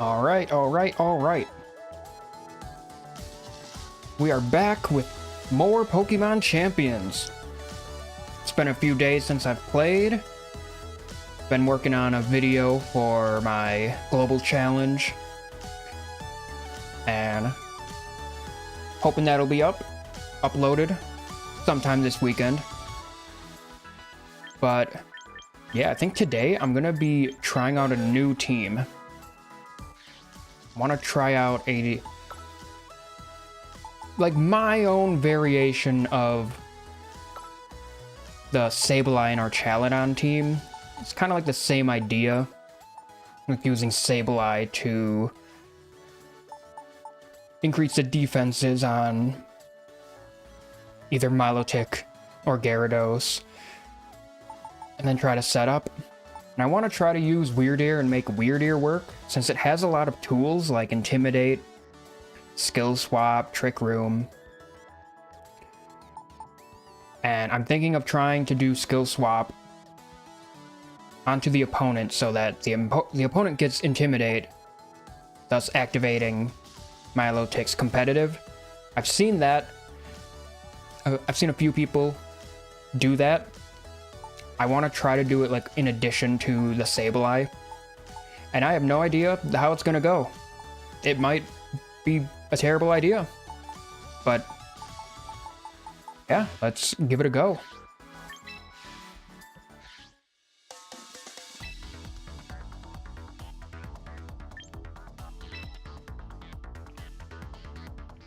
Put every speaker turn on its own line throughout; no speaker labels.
Alright, alright, alright. We are back with more Pokemon Champions. It's been a few days since I've played. Been working on a video for my global challenge. And hoping that'll be uploaded sometime this weekend. But yeah, I think today I'm gonna be trying out a new team. I want to try out my own variation of the Sableye and Archaludon team. It's kind of like the same idea, like using Sableye to increase the defenses on either Milotic or Gyarados, and then try to set up. And I want to try to use Wyrdeer and make Wyrdeer work, since it has a lot of tools like Intimidate, Skill Swap, Trick Room. And I'm thinking of trying to do Skill Swap onto the opponent so that the opponent gets Intimidate, thus activating Milotic's Competitive. I've seen that. I've seen a few people do that. I want to try to do it like in addition to the Sableye. And I have no idea how it's going to go. It might be a terrible idea. But yeah, let's give it a go.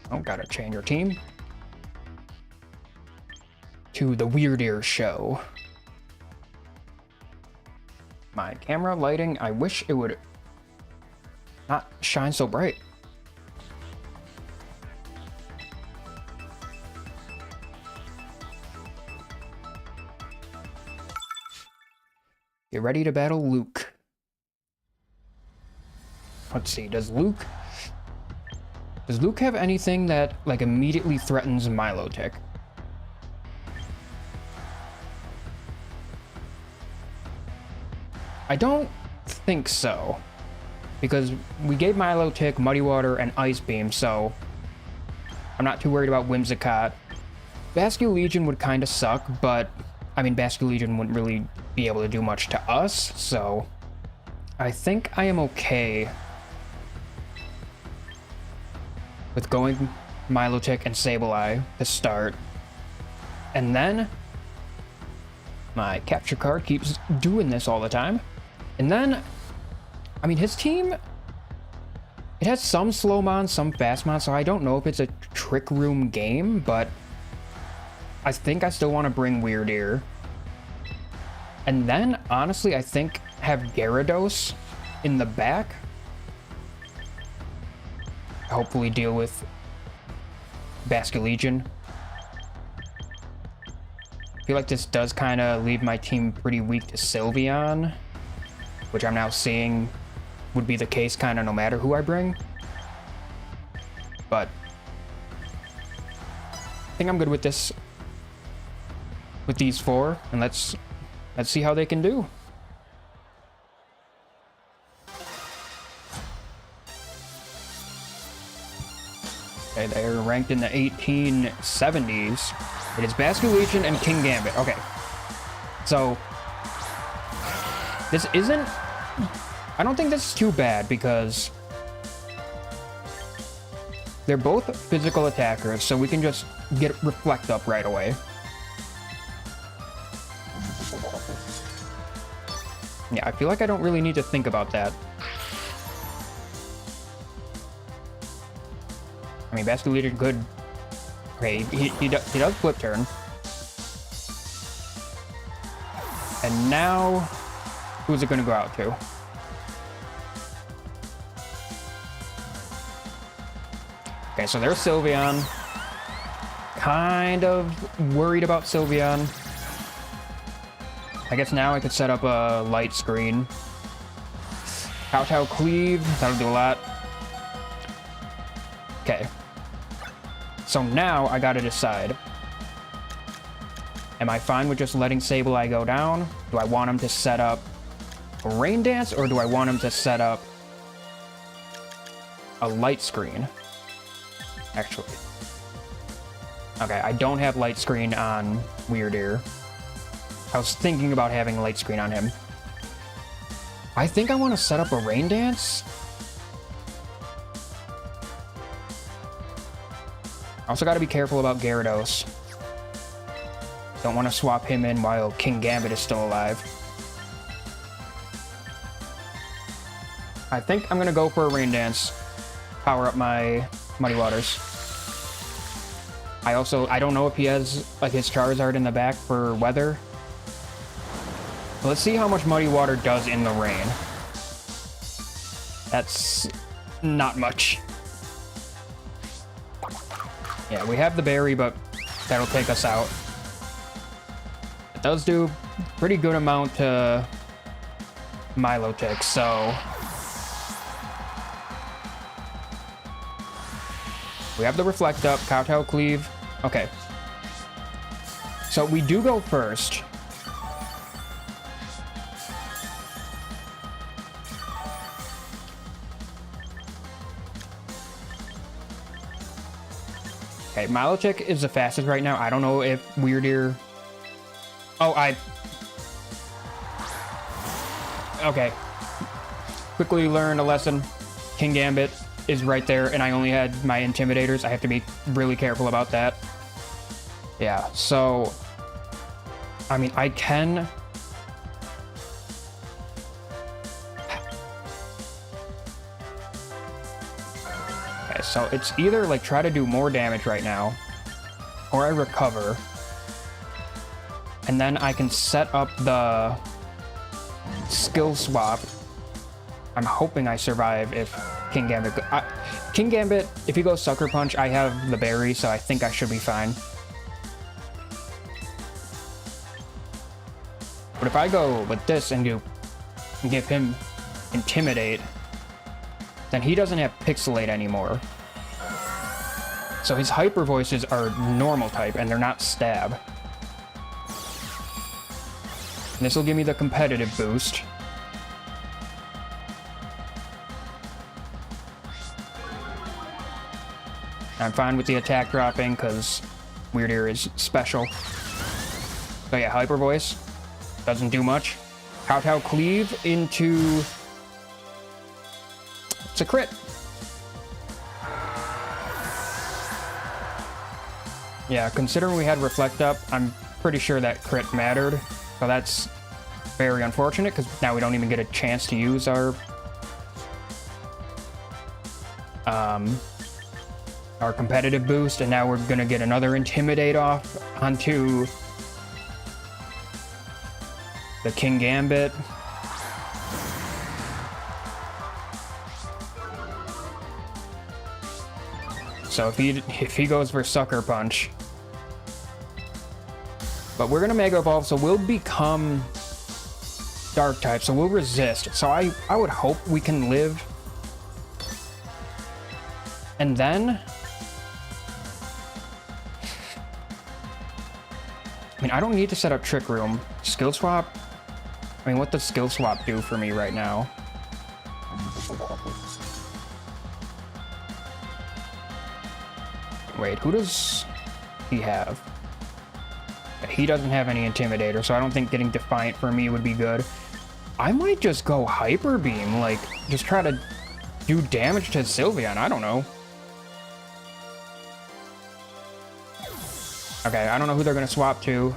Oh, gotta change your team to the Wyrdeer show. My camera lighting, I wish it would not shine so bright. Get ready to battle Luke. Let's see, does Luke have anything that like immediately threatens Milotic? I don't think so, because we gave Milotic Muddy Water and Ice Beam, so I'm not too worried about Whimsicott. Basculegion would kind of suck, but I mean, Basculegion wouldn't really be able to do much to us, so I think I am okay with going Milotic and Sableye to start. And then my capture card keeps doing this all the time. And then, I mean, his team, it has some Slowmon, some Fastmon, so I don't know if it's a Trick Room game, but I think I still want to bring Wyrdeer. And then, honestly, I think have Gyarados in the back. Hopefully deal with Basculegion. I feel like this does kind of leave my team pretty weak to Sylveon, which I'm now seeing would be the case kind of no matter who I bring. But I think I'm good with this, with these four, and let's see how they can do. Okay, they're ranked in the 1870s. It is Basculegion and King Gambit. Okay, so this isn't, I don't think this is too bad, because they're both physical attackers, so we can just get Reflect up right away. Yeah, I feel like I don't really need to think about that. I mean, Basculegion could... Okay, he does Flip Turn. And now, who's it going to go out to? Okay, so there's Sylveon. Kind of worried about Sylveon. I guess now I could set up a light screen. Kowtow Cleave, that'll do a lot. Okay. So now I gotta decide. Am I fine with just letting Sableye go down? Do I want him to set up a Rain Dance, or do I want him to set up a light screen. Actually. Okay, I don't have light screen on Wyrdeer. I was thinking about having a light screen on him. I think I want to set up a rain dance. Also got to be careful about Gyarados. Don't want to swap him in while King Gambit is still alive. I think I'm going to go for a rain dance. Power up my Muddy Waters. I don't know if he has like his Charizard in the back for weather. Let's see how much Muddy Water does in the rain. That's not much. Yeah, we have the berry, but that'll take us out. It does do pretty good amount to Milotic, so... We have the Reflect Up, Kowtow Cleave. Okay. So we do go first. Okay, Milotic is the fastest right now. I don't know if Wyrdeer... Oh, Okay. Quickly learned a lesson. King Gambit is right there, and I only had my Intimidators. I have to be really careful about that. Yeah, so... I mean, I can... Okay, so it's either, like, try to do more damage right now, or I recover. And then I can set up the skill swap. I'm hoping I survive if King Gambit... King Gambit, if he goes Sucker Punch, I have the berry, so I think I should be fine. But if I go with this and give him Intimidate, then he doesn't have Pixelate anymore. So his Hyper Voices are normal type, and they're not Stab. This will give me the competitive boost. I'm fine with the attack dropping because Wyrdeer is special. So yeah, Hyper Voice doesn't do much. Kowtow Cleave into... It's a crit. Yeah, considering we had Reflect Up, I'm pretty sure that crit mattered. So that's very unfortunate because now we don't even get a chance to use our competitive boost, and now we're gonna get another Intimidate off onto the King Gambit. So if he goes for Sucker Punch, but we're gonna Mega Evolve, so we'll become Dark type, so we'll resist. So I would hope we can live, and then. I mean, I don't need to set up Trick Room. Skill Swap? I mean, what does Skill Swap do for me right now? Wait, who does he have? He doesn't have any Intimidator, so I don't think getting Defiant for me would be good. I might just go Hyper Beam, like, just try to do damage to Sylveon, I don't know. Okay, I don't know who they're gonna swap to.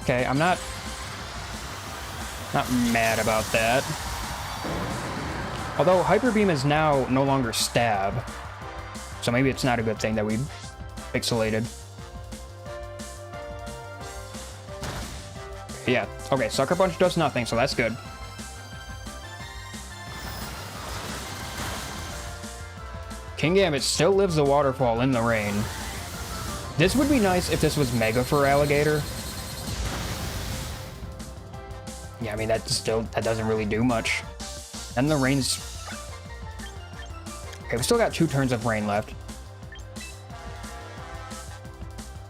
Okay, I'm not mad about that. Although Hyper Beam is now no longer Stab, so maybe it's not a good thing that we pixelated. Yeah, okay, Sucker Punch does nothing, so that's good. King Gambit still lives the waterfall in the rain. This would be nice if this was Mega for Alligator. Yeah, I mean, that doesn't really do much. And the rain's... Okay, we still got 2 turns of rain left.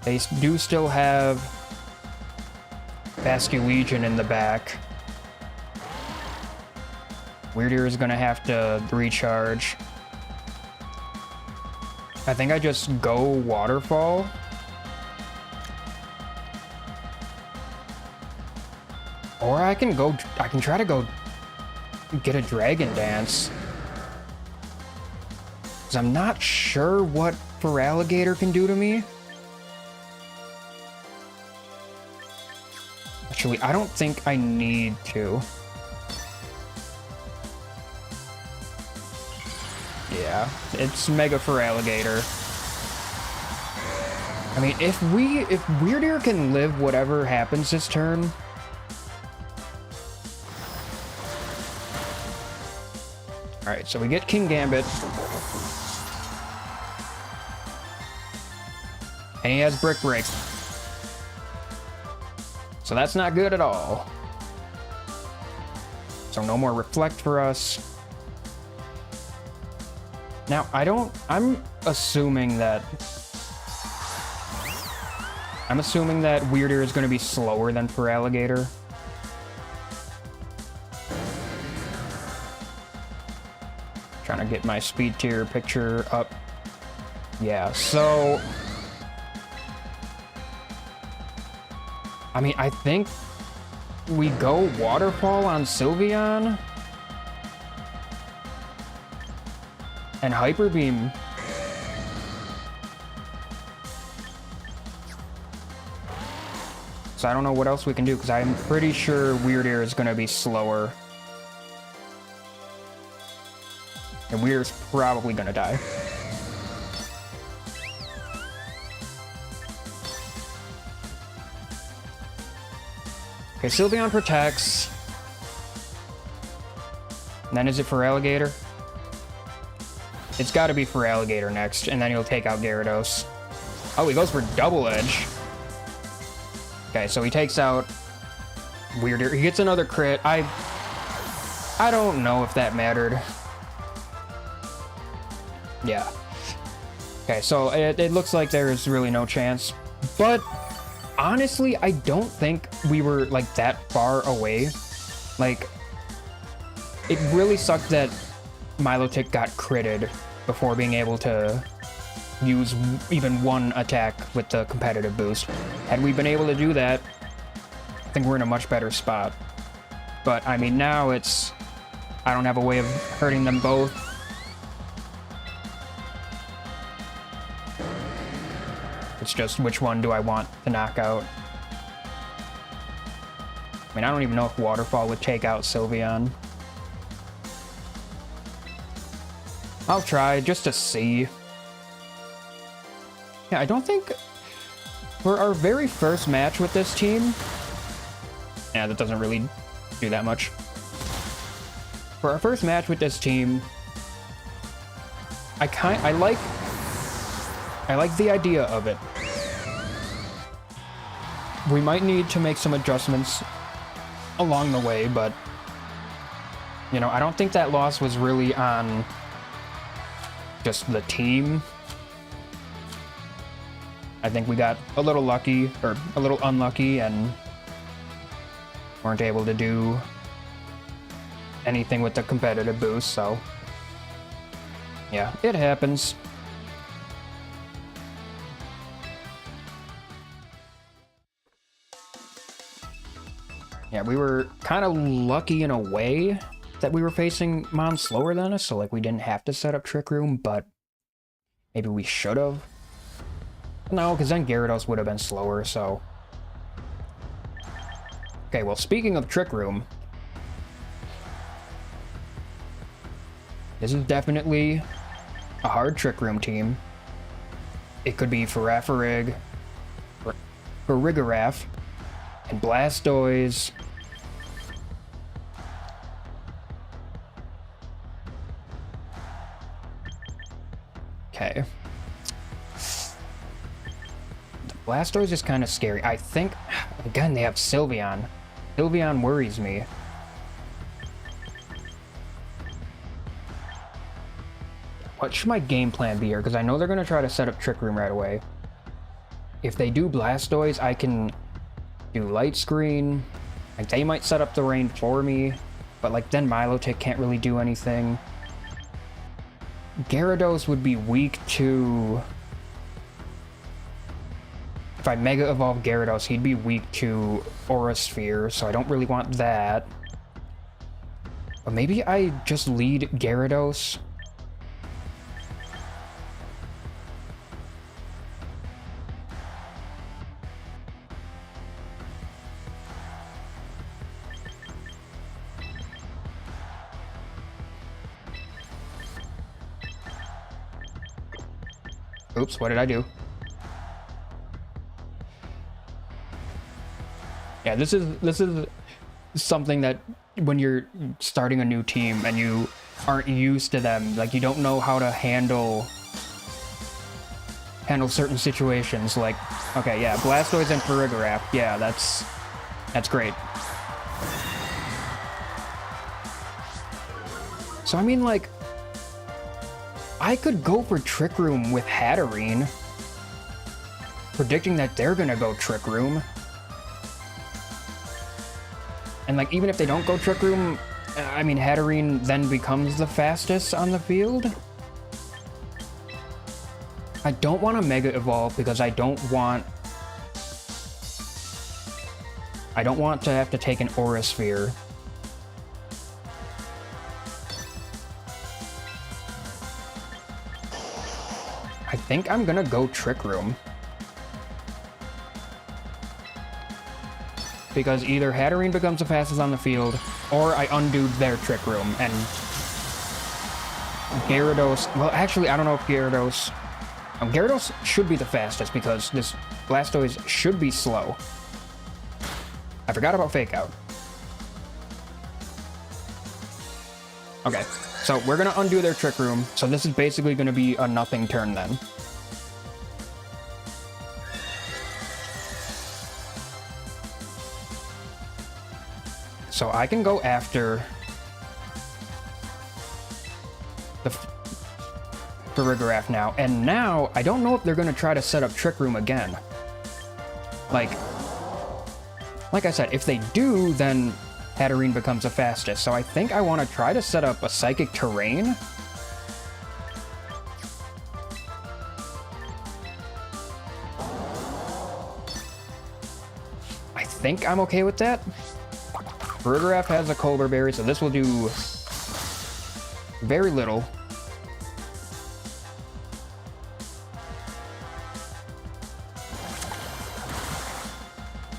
They do still have Basculegion in the back. Wyrdeer is gonna have to recharge. I think I just go Waterfall. Or I can try to go get a Dragon Dance. Because I'm not sure what Feraligatr can do to me. Actually, I don't think I need to. Yeah, it's Mega Feraligatr. I mean, if Wyrdeer can live whatever happens this turn. Alright, so we get King Gambit. And he has Brick Break. So that's not good at all. So no more Reflect for us. Now, I'm assuming that Wyrdeer is going to be slower than Feraligatr. Trying to get my speed tier picture up. Yeah, so I mean, I think we go Waterfall on Sylveon and Hyper Beam. So I don't know what else we can do, because I'm pretty sure Wyrdeer is going to be slower. And Wyrdeer's probably going to die. Okay, Sylveon protects. And then is it Feraligatr? It's got to be Feraligatr next, and then he'll take out Gyarados. Oh, he goes for Double Edge. Okay, so he takes out Wyrdeer. He gets another crit. I don't know if that mattered. Yeah. Okay, so it looks like there's really no chance. But honestly, I don't think we were like that far away. Like, it really sucked that Milotic got critted before being able to use even one attack with the competitive boost. Had we been able to do that, I think we're in a much better spot. But I mean, now I don't have a way of hurting them both. It's just which one do I want to knock out. I mean, I don't even know if Waterfall would take out Sylveon. I'll try just to see. Yeah, I don't think for our very first match with this team, yeah, that doesn't really do that much. For our first match with this team, I like the idea of it. We might need to make some adjustments along the way, but you know, I don't think that loss was really on just the team. I think we got a little lucky, or a little unlucky, and weren't able to do anything with the competitive boost, so yeah, it happens. Yeah, we were kind of lucky in a way that we were facing mons slower than us, so like we didn't have to set up Trick Room, but maybe we should have. No, because then Gyarados would have been slower, so. Okay, well, speaking of Trick Room, this is definitely a hard Trick Room team. It could be Farafrig, Farigiraf, and Blastoise. Okay. Blastoise is kind of scary. I think, again, they have Sylveon. Sylveon worries me. What should my game plan be here? Because I know they're going to try to set up Trick Room right away. If they do Blastoise, I can do Light Screen. Like, they might set up the rain for me. But like then Milotic can't really do anything. Gyarados would be weak to... If I Mega Evolve Gyarados, he'd be weak to Aura Sphere, so I don't really want that. But maybe I just lead Gyarados. Oops, what did I do? Yeah, this is something that when you're starting a new team and you aren't used to them, like you don't know how to handle certain situations. Like, okay, yeah, Blastoise and Farigiraf, yeah, that's great. So I mean, like, I could go for Trick Room with Hatterene, predicting that they're gonna go Trick Room. And like, even if they don't go Trick Room, I mean, Hatterene then becomes the fastest on the field. I don't want to Mega Evolve because I don't want to have to take an Aura Sphere. I think I'm gonna go Trick Room. Because either Hatterene becomes the fastest on the field, or I undo their Trick Room, and Gyarados... Well, actually, I don't know if Gyarados... Gyarados should be the fastest, because this Blastoise should be slow. I forgot about Fake Out. Okay, so we're gonna undo their Trick Room, so this is basically gonna be a nothing turn then. So I can go after the Farigiraf now, and now I don't know if they're gonna try to set up Trick Room again. Like I said, if they do, then Hatterene becomes the fastest. So I think I want to try to set up a Psychic Terrain. I think I'm okay with that. Wyrdeer has a Cobra Berry, so this will do very little.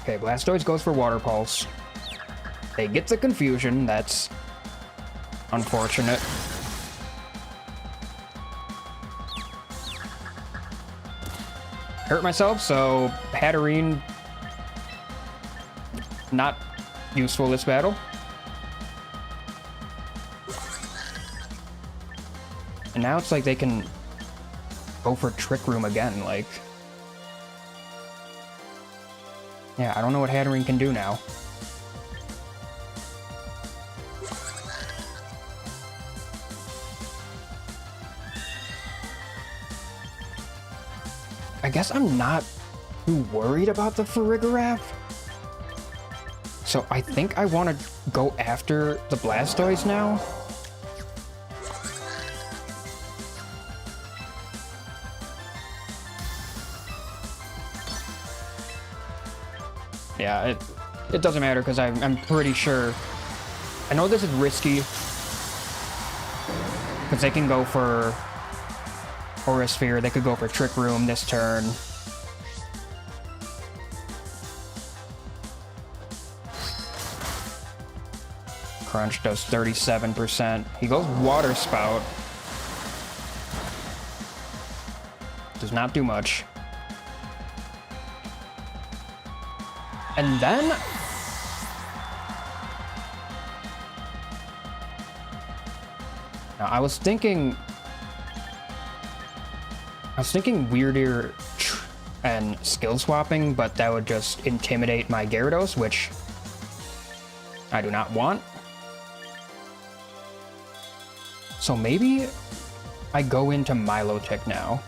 Okay, Blastoise goes for Water Pulse. They get the confusion, that's unfortunate. Hurt myself, so Hatterene not useful this battle. And now it's like they can go for Trick Room again, like... Yeah, I don't know what Hatterene can do now. I guess I'm not too worried about the Farigiraf. So I think I want to go after the Blastoise now. Yeah, it doesn't matter because I'm pretty sure... I know this is risky because they can go for Aura Sphere, they could go for Trick Room this turn. Crunch does 37%. He goes Water Spout. Does not do much. And then... Now, I was thinking Wyrdeer and skill swapping, but that would just intimidate my Gyarados, which I do not want. So maybe I go into Milotic now.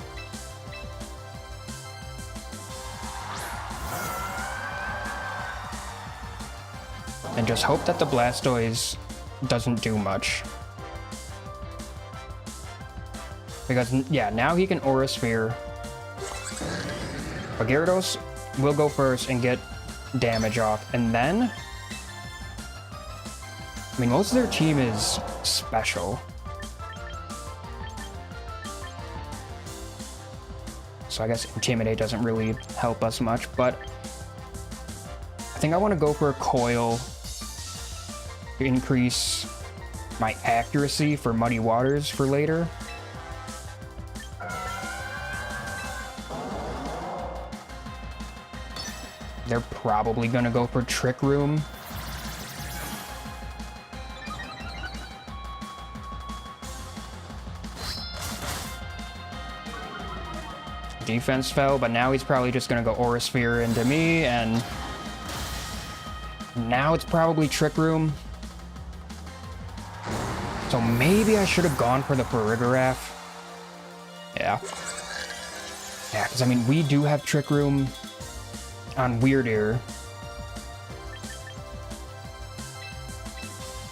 And just hope that the Blastoise doesn't do much. Because, yeah, now he can Aura Sphere. But Gyarados will go first and get damage off. And then... I mean, most of their team is special. So I guess Intimidate doesn't really help us much, but... I think I want to go for a Coil to increase my accuracy for Muddy Waters for later. They're probably gonna go for Trick Room. Defense fell, but now he's probably just gonna go Aura Sphere into me, and now it's probably Trick Room. So maybe I should have gone for the Farigiraf. Yeah. Yeah, because I mean, we do have Trick Room on Wyrdeer.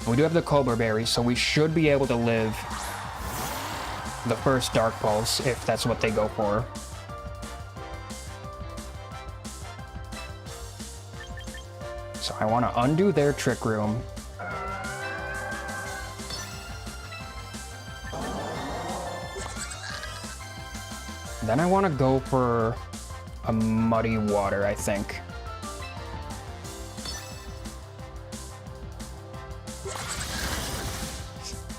We do have the Colbur Berry, so we should be able to live the first Dark Pulse if that's what they go for. So I want to undo their Trick Room. Then I want to go for a Muddy Water, I think.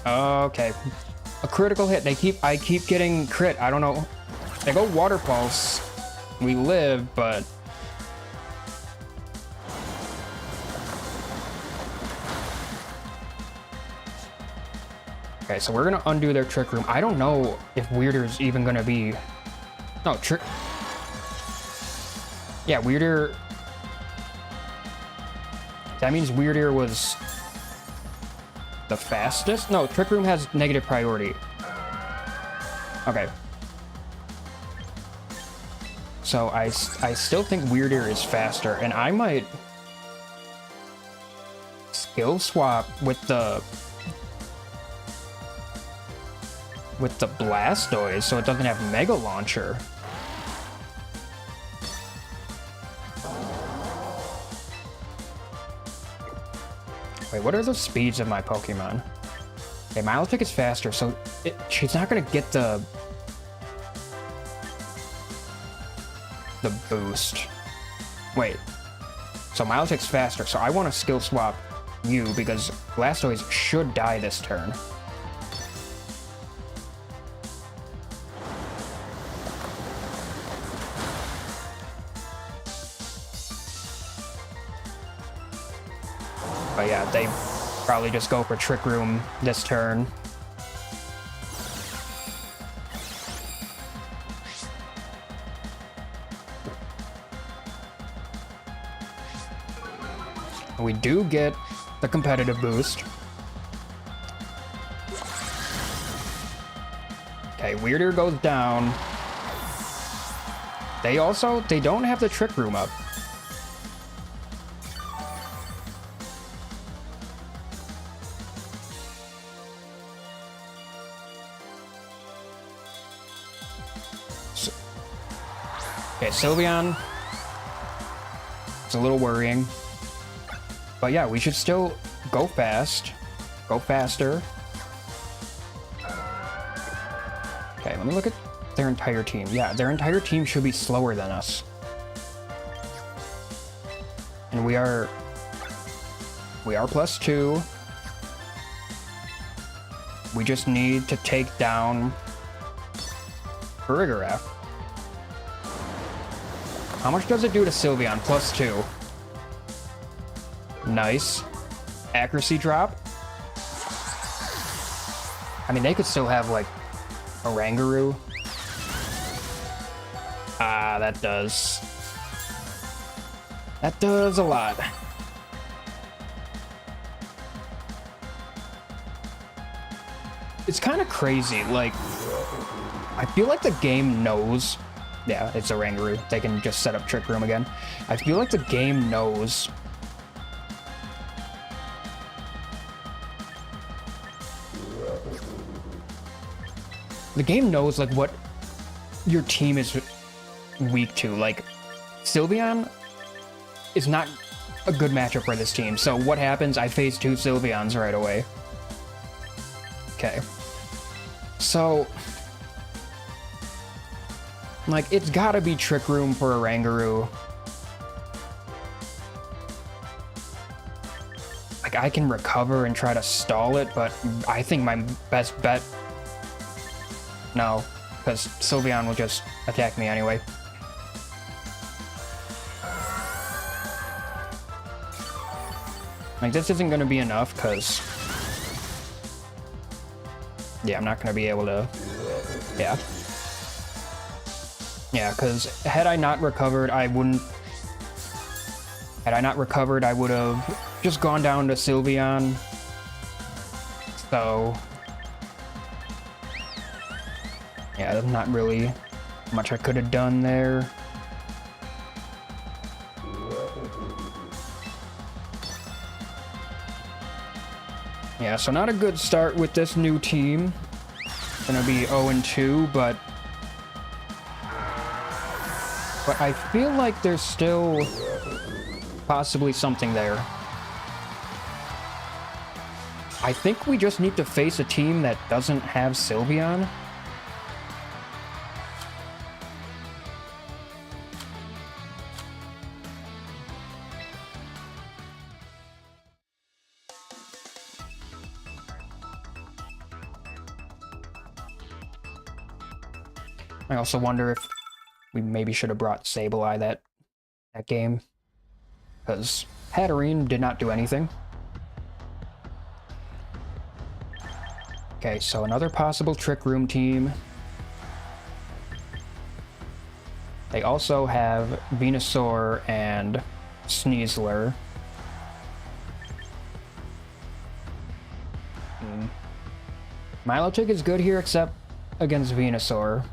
Okay. A critical hit. I keep getting crit. I don't know. They go Water Pulse. We live, but... Okay, so we're gonna undo their Trick Room. I don't know if Wyrdeer's even gonna be... No, Trick... Yeah, Wyrdeer... That means Wyrdeer was the fastest? No, Trick Room has negative priority. Okay. So I still think Wyrdeer is faster, and I might skill swap with the Blastoise so it doesn't have Mega Launcher. Wait, what are the speeds of my Pokemon? Okay, Milotic is faster, so she's not gonna get the boost. Wait, so Milotic's faster, so I want to skill swap you because Blastoise should die this turn. But yeah, they probably just go for Trick Room this turn. We do get the competitive boost. Okay, Wyrdeer goes down. They don't have the Trick Room up. Okay, Sylveon. It's a little worrying. But yeah, we should still go fast. Go faster. Okay, let me look at their entire team. Yeah, their entire team should be slower than us. And we are +2. We just need to take down Farigiraf. How much does it do to Sylveon? +2. Nice. Accuracy drop. I mean, they could still have, like, a Rangaroo. Ah, that does. That does a lot. It's kind of crazy, like, I feel like the game knows... Yeah, it's a Rangaroo. They can just set up Trick Room again. I feel like the game knows the game knows like what your team is weak to. Like Sylveon is not a good matchup for this team. So what happens? I face 2 Sylveons right away. Okay. So like it's gotta be Trick Room for a Rangaroo. Like I can recover and try to stall it, but I think my best bet... No, because Sylveon will just attack me anyway. Like this isn't going to be enough because... Yeah, I'm not going to be able to... Yeah. Yeah, because had I not recovered, I wouldn't... Had I not recovered, I would have just gone down to Sylveon. So... Yeah, there's not really much I could have done there. Yeah, so not a good start with this new team. Gonna be 0-2, but I feel like there's still possibly something there. I think we just need to face a team that doesn't have Sylveon. I also wonder if we maybe should have brought Sableye that game, because Hatterene did not do anything. Okay, so another possible Trick Room team. They also have Venusaur and Sneasler. Milotic is good here except against Venusaur.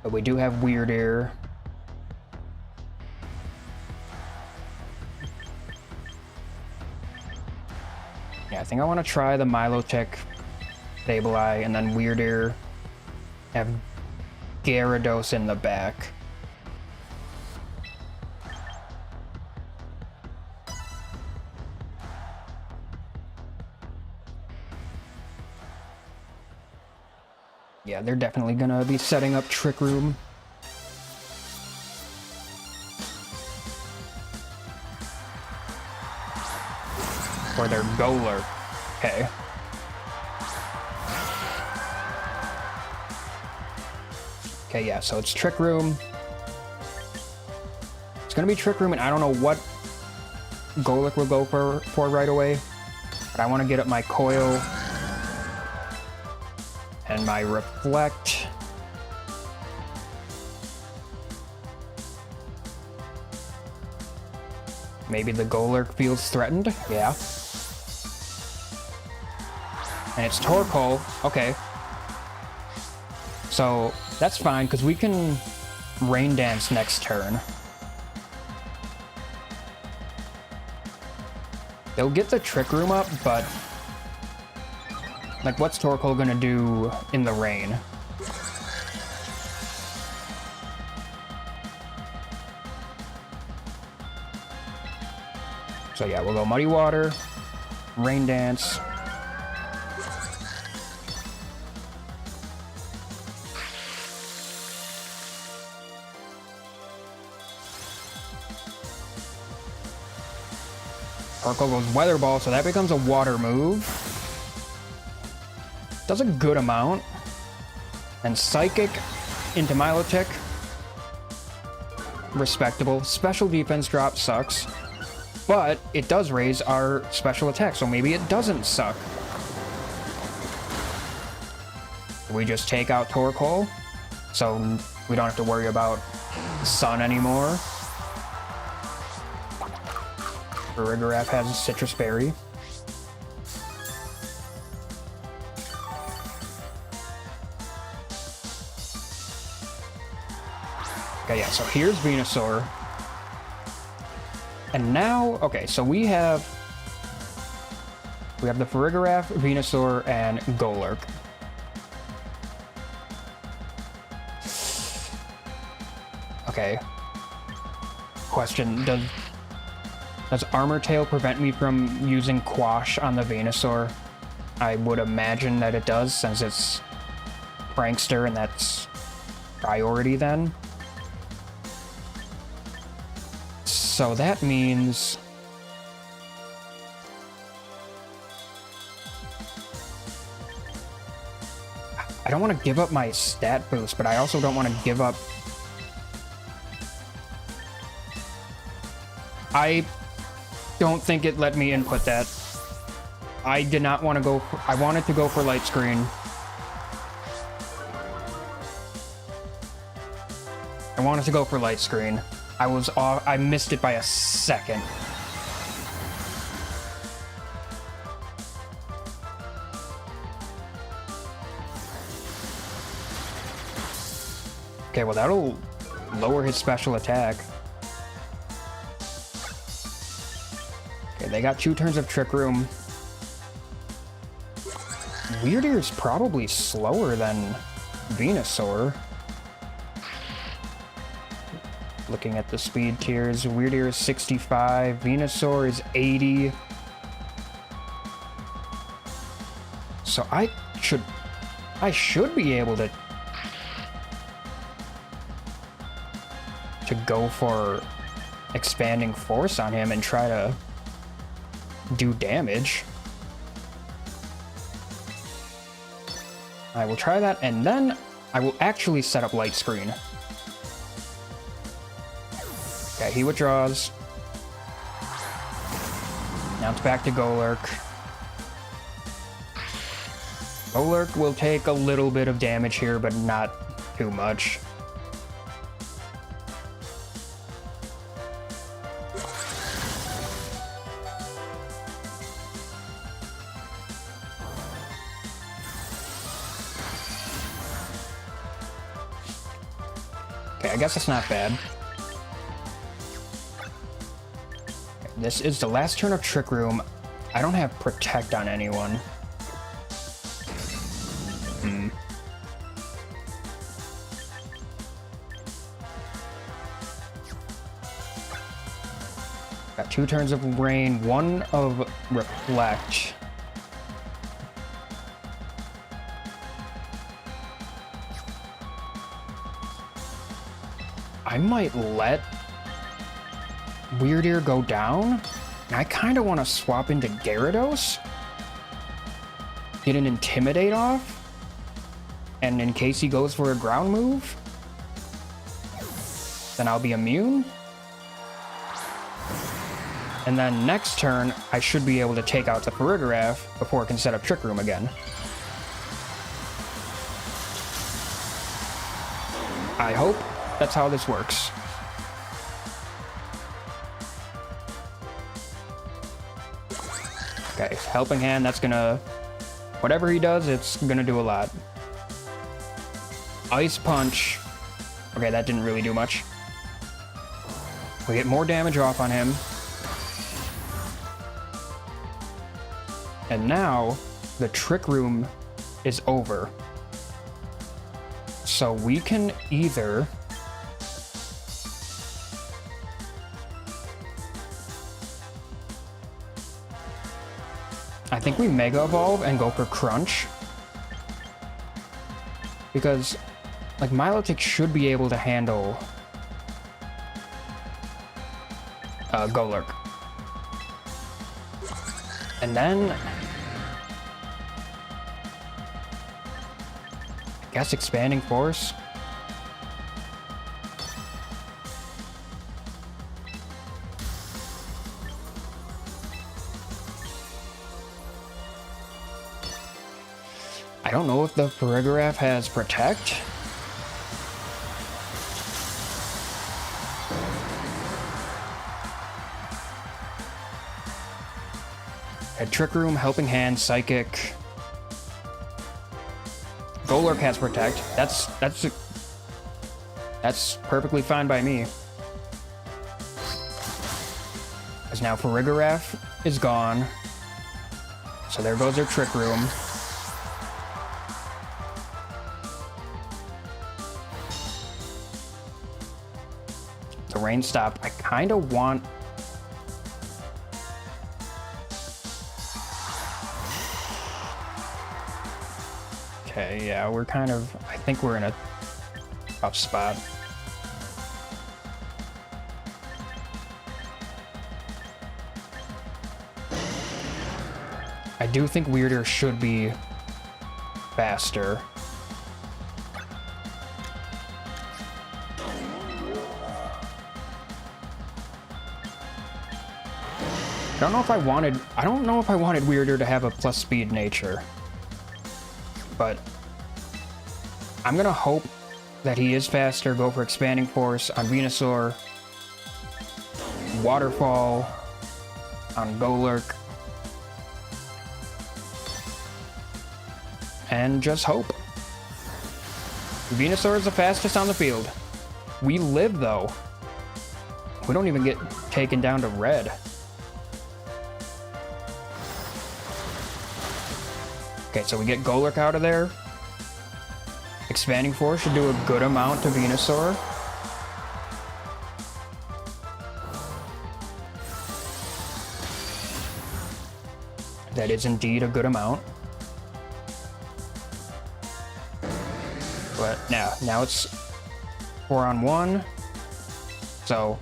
But we do have Wyrdeer. Yeah, I think I want to try the Milotic, Sableye, and then Wyrdeer. Have Gyarados in the back. Yeah, they're definitely gonna be setting up Trick Room. Or their Golurk. Okay. Okay, yeah, so it's Trick Room. It's gonna be Trick Room, and I don't know what Golurk will go for right away. But I want to get up my Coil. And my Reflect. Maybe the Golurk feels threatened? Yeah. And it's Torkoal. Okay. So, that's fine, because we can Rain Dance next turn. They'll get the Trick Room up, but... Like, what's Torkoal gonna do in the rain? So yeah, we'll go Muddy Water, Rain Dance. Torkoal goes Weather Ball, so that becomes a water move. Does a good amount. And Psychic into Milotic. Respectable. Special defense drop sucks. But it does raise our special attack, so maybe it doesn't suck. We just take out Torkoal, so we don't have to worry about Sun anymore. Farigiraf has a Citrus Berry. Okay, yeah, so here's Venusaur. And now, okay, so we have the Farigiraf, Venusaur, and Golurk. Okay. Question, does Armor Tail prevent me from using Quash on the Venusaur? I would imagine that it does, since it's Prankster and that's priority then. So that means... I don't want to give up my stat boost, but I also don't want to give up... I don't think it let me input that. I did not want to go... I wanted to go for Light Screen. I wanted to go for Light Screen. I was off... I missed it by a second. Okay, well that'll lower his special attack. Okay, they got 2 turns of Trick Room. Wyrdeer's probably slower than Venusaur. Looking at the speed tiers, Wyrdeer is 65, Venusaur is 80. So I should be able to go for Expanding Force on him and try to do damage. I will try that, and then I will actually set up Light Screen. Okay, he withdraws. Now it's back to Golurk. Golurk will take a little bit of damage here, but not too much. Okay, I guess it's not bad. This is the last turn of Trick Room. I don't have Protect on anyone. Got 2 turns of Rain, 1 of Reflect. I might let Wyrdeer go down. And I kind of want to swap into Gyarados. Get an Intimidate off. And in case he goes for a ground move, then I'll be immune. And then next turn, I should be able to take out the Farigiraf before it can set up Trick Room again. I hope that's how this works. Okay, Helping Hand, that's gonna... Whatever he does, it's gonna do a lot. Ice Punch. Okay, that didn't really do much. We get more damage off on him. And now, the Trick Room is over. So we can either... I think we Mega Evolve and go for Crunch. Because, like, Milotic should be able to handle Golurk. And then... I guess Expanding Force. I don't know if the Farigiraf has Protect. Had Trick Room, Helping Hand, Psychic. Golurk has Protect. That's perfectly fine by me. Because now Farigiraf is gone. So there goes their Trick Room. The rain stopped. I kind of want... Okay, yeah, we're kind of... I think we're in a tough spot. I do think Wyrdeer should be faster. I don't know if I wanted Wyrdeer to have a plus speed nature. But I'm gonna hope that he is faster, go for Expanding Force on Venusaur, Waterfall on Golurk, and just hope. Venusaur is the fastest on the field. We live, though. We don't even get taken down to red. Okay, so we get Golurk out of there. Expanding Force should do a good amount to Venusaur. That is indeed a good amount. But now it's 4-on-1. So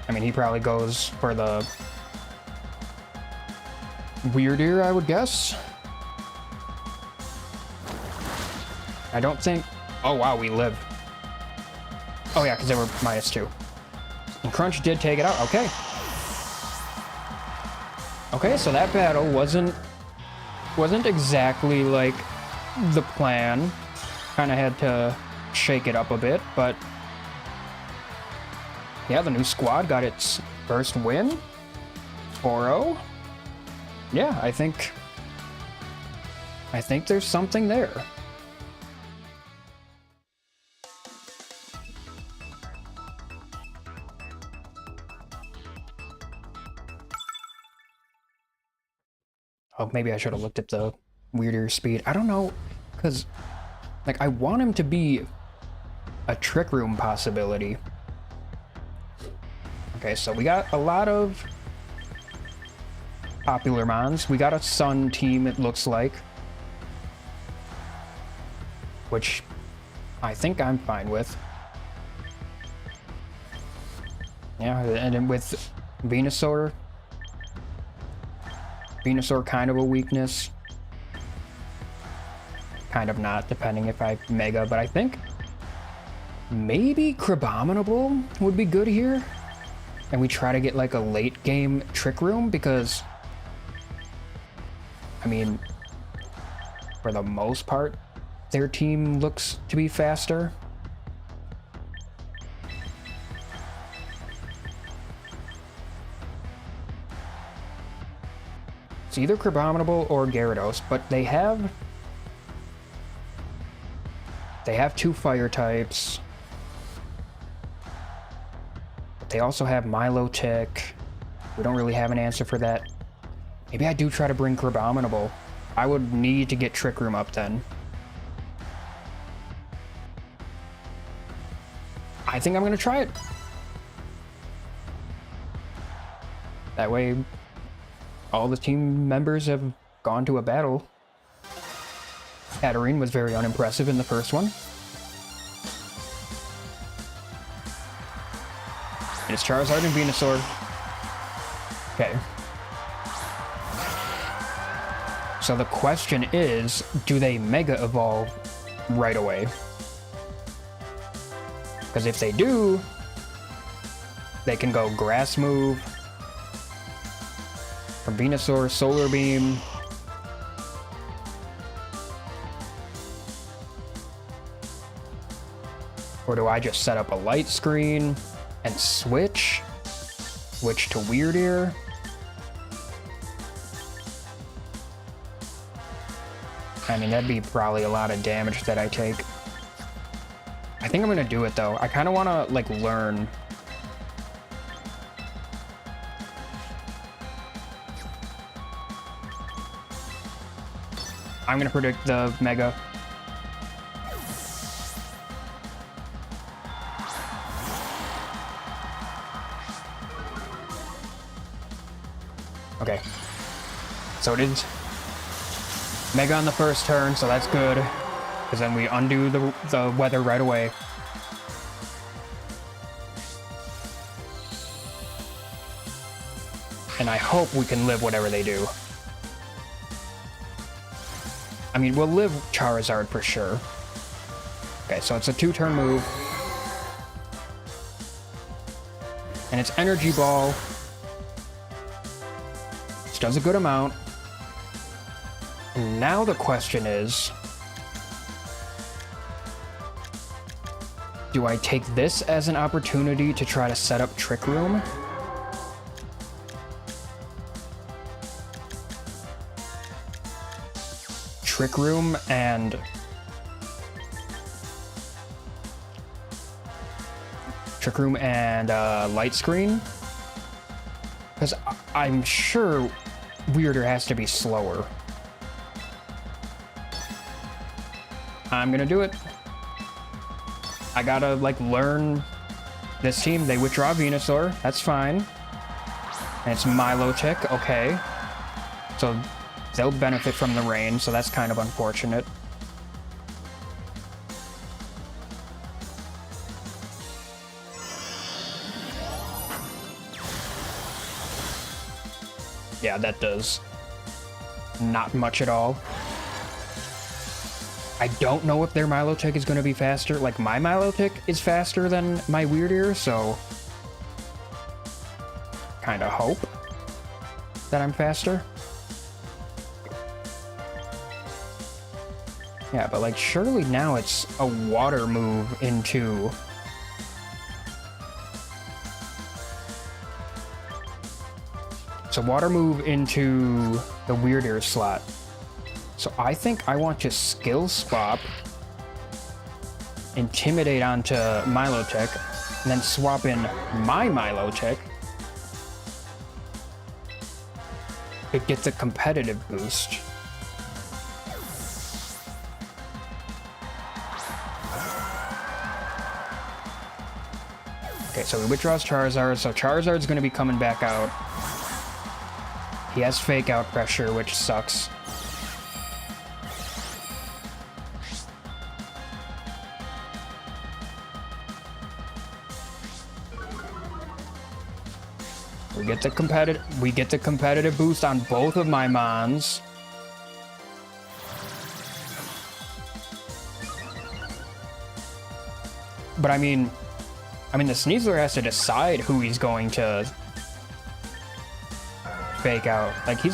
I mean, he probably goes for the Wyrdeer, I would guess. I don't think... Oh, wow, we live. Oh, yeah, because they were -2. And Crunch did take it out. Okay. Okay, so that battle wasn't exactly like the plan. Kind of had to shake it up a bit, but... Yeah, the new squad got its first win. 4-0. Yeah, I think there's something there. Oh, maybe I should have looked at the Wyrdeer speed. I don't know, because, like, I want him to be a Trick Room possibility. Okay, so we got a lot of popular mons. We got a Sun team, it looks like. Which I think I'm fine with. Yeah, and then with Venusaur kind of a weakness. Kind of not, depending if I Mega, but I think maybe Crabominable would be good here. And we try to get like a late game Trick Room because, I mean, for the most part, their team looks to be faster. It's either Crabominable or Gyarados, but they have 2 fire types. They also have Milotic. We don't really have an answer for that. Maybe I do try to bring Crabominable. I would need to get Trick Room up then. I think I'm gonna try it. That way, all the team members have gone to a battle. Katarine was very unimpressive in the first one. And it's Charizard and Venusaur. Okay. So the question is, do they Mega Evolve right away? Because if they do, they can go Grass Move from Venusaur, Solar Beam. Or do I just set up a light screen and switch to Wyrdeer? I mean, that'd be probably a lot of damage that I take. I think I'm gonna do it though. I kind of want to like learn. I'm gonna predict the Mega. Okay. So it is Mega on the first turn, so that's good. Because then we undo the weather right away. And I hope we can live whatever they do. I mean, we'll live Charizard for sure. Okay, so it's a 2-turn move. And it's Energy Ball. Which does a good amount. And now the question is... do I take this as an opportunity to try to set up Trick Room? Trick Room and... Light Screen? Because I'm sure Wyrdeer has to be slower. I'm gonna do it. I gotta, like, learn this team. They withdraw Venusaur. That's fine. And it's Milotic. Okay. So they'll benefit from the rain, so that's kind of unfortunate. Yeah, that does not much at all. I don't know if their Milotic is going to be faster. Like, my Milotic is faster than my Wyrdeer, so... kind of hope that I'm faster. Yeah, but, like, surely now it's a water move into... it's a water move into the Wyrdeer slot. So I think I want to Skill Swap, Intimidate onto Milotic, and then swap in my Milotic to get the competitive boost. Okay, so he withdraws Charizard, so Charizard's going to be coming back out. He has Fake Out pressure, which sucks. We get the competitive boost on both of my Mons. But I mean the Sneasler has to decide who he's going to Fake out. Like, he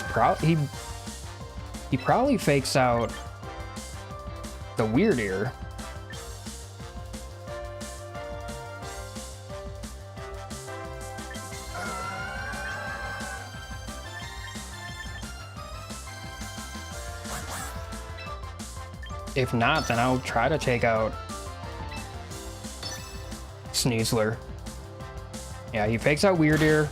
probably fakes out the Wyrdeer. If not, then I'll try to take out Sneasler. Yeah, he fakes out Wyrdeer.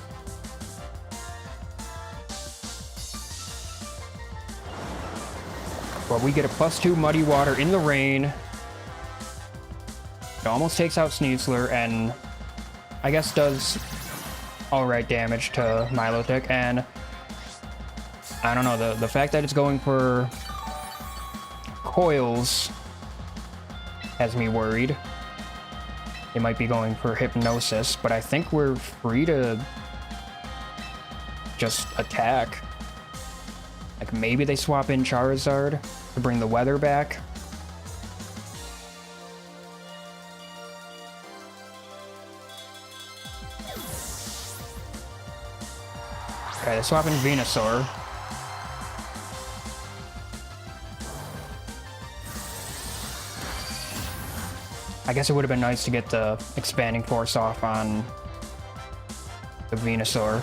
But we get a +2 Muddy Water in the rain. It almost takes out Sneasler and I guess does alright damage to Milotic. And I don't know, the fact that it's going for Coils has me worried. It might be going for Hypnosis, but I think we're free to just attack. Like, maybe they swap in Charizard to bring the weather back. Okay, they swap in Venusaur. I guess it would have been nice to get the Expanding Force off on the Venusaur.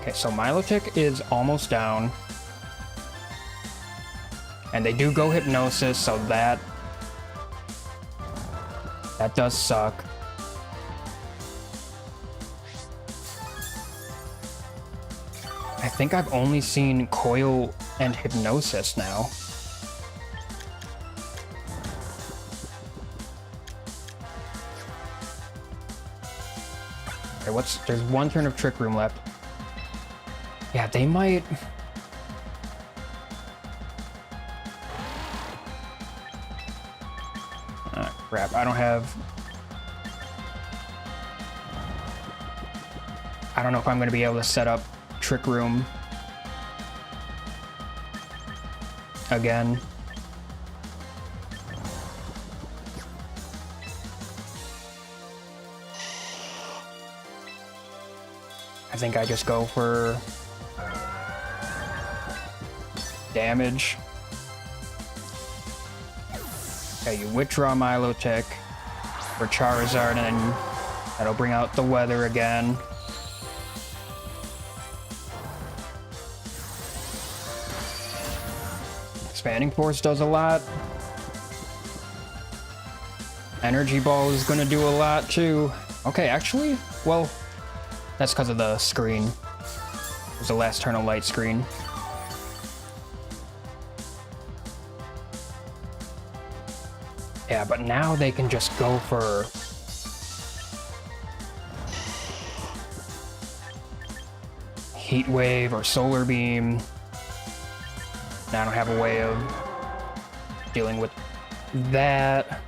Okay, so Milotic is almost down. And they do go Hypnosis, so that does suck. I think I've only seen Coil and Hypnosis now. Okay, there's one turn of Trick Room left. Yeah, they might... Crap, I don't know if I'm going to be able to set up Trick Room again. I think I just go for damage. Okay, you withdraw Milotic for Charizard, and then that'll bring out the weather again. Expanding Force does a lot. Energy Ball is gonna do a lot too. Okay, actually, well, that's because of the screen. It was the last turn of light screen. Yeah, but now they can just go for... Heat Wave or Solar Beam. Now I don't have a way of dealing with that.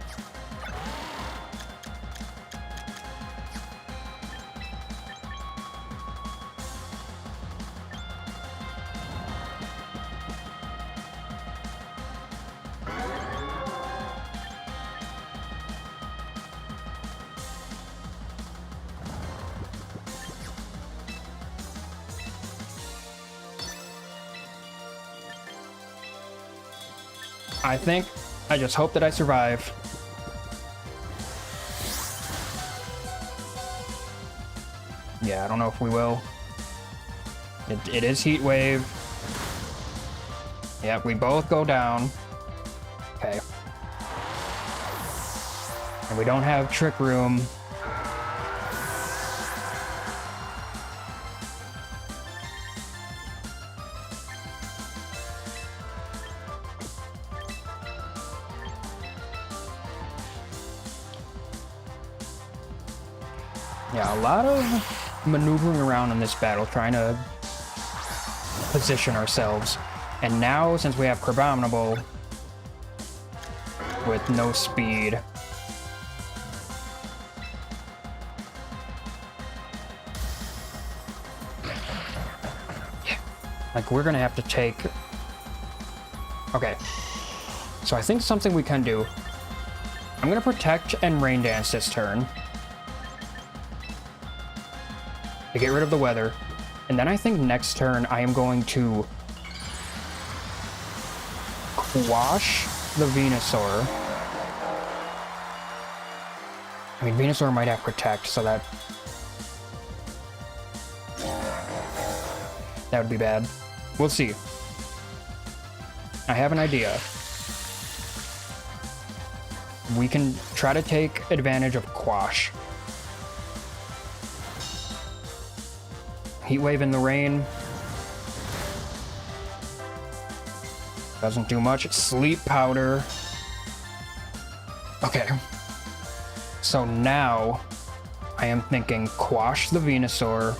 I just hope that I survive. Yeah, I don't know if we will. It is Heat Wave. Yeah, we both go down. Okay. And we don't have Trick Room. Yeah, a lot of maneuvering around in this battle, trying to position ourselves. And now, since we have Crabominable with no speed, like, we're gonna have to take... Okay. So I think something we can do... I'm gonna Protect and Rain Dance this turn to get rid of the weather. And then I think next turn I am going to Quash the Venusaur. I mean, Venusaur might have Protect, so that would be bad. We'll see. I have an idea. We can try to take advantage of Quash. Heat Wave in the rain. Doesn't do much. Sleep Powder. Okay. So now I am thinking Quash the Venusaur.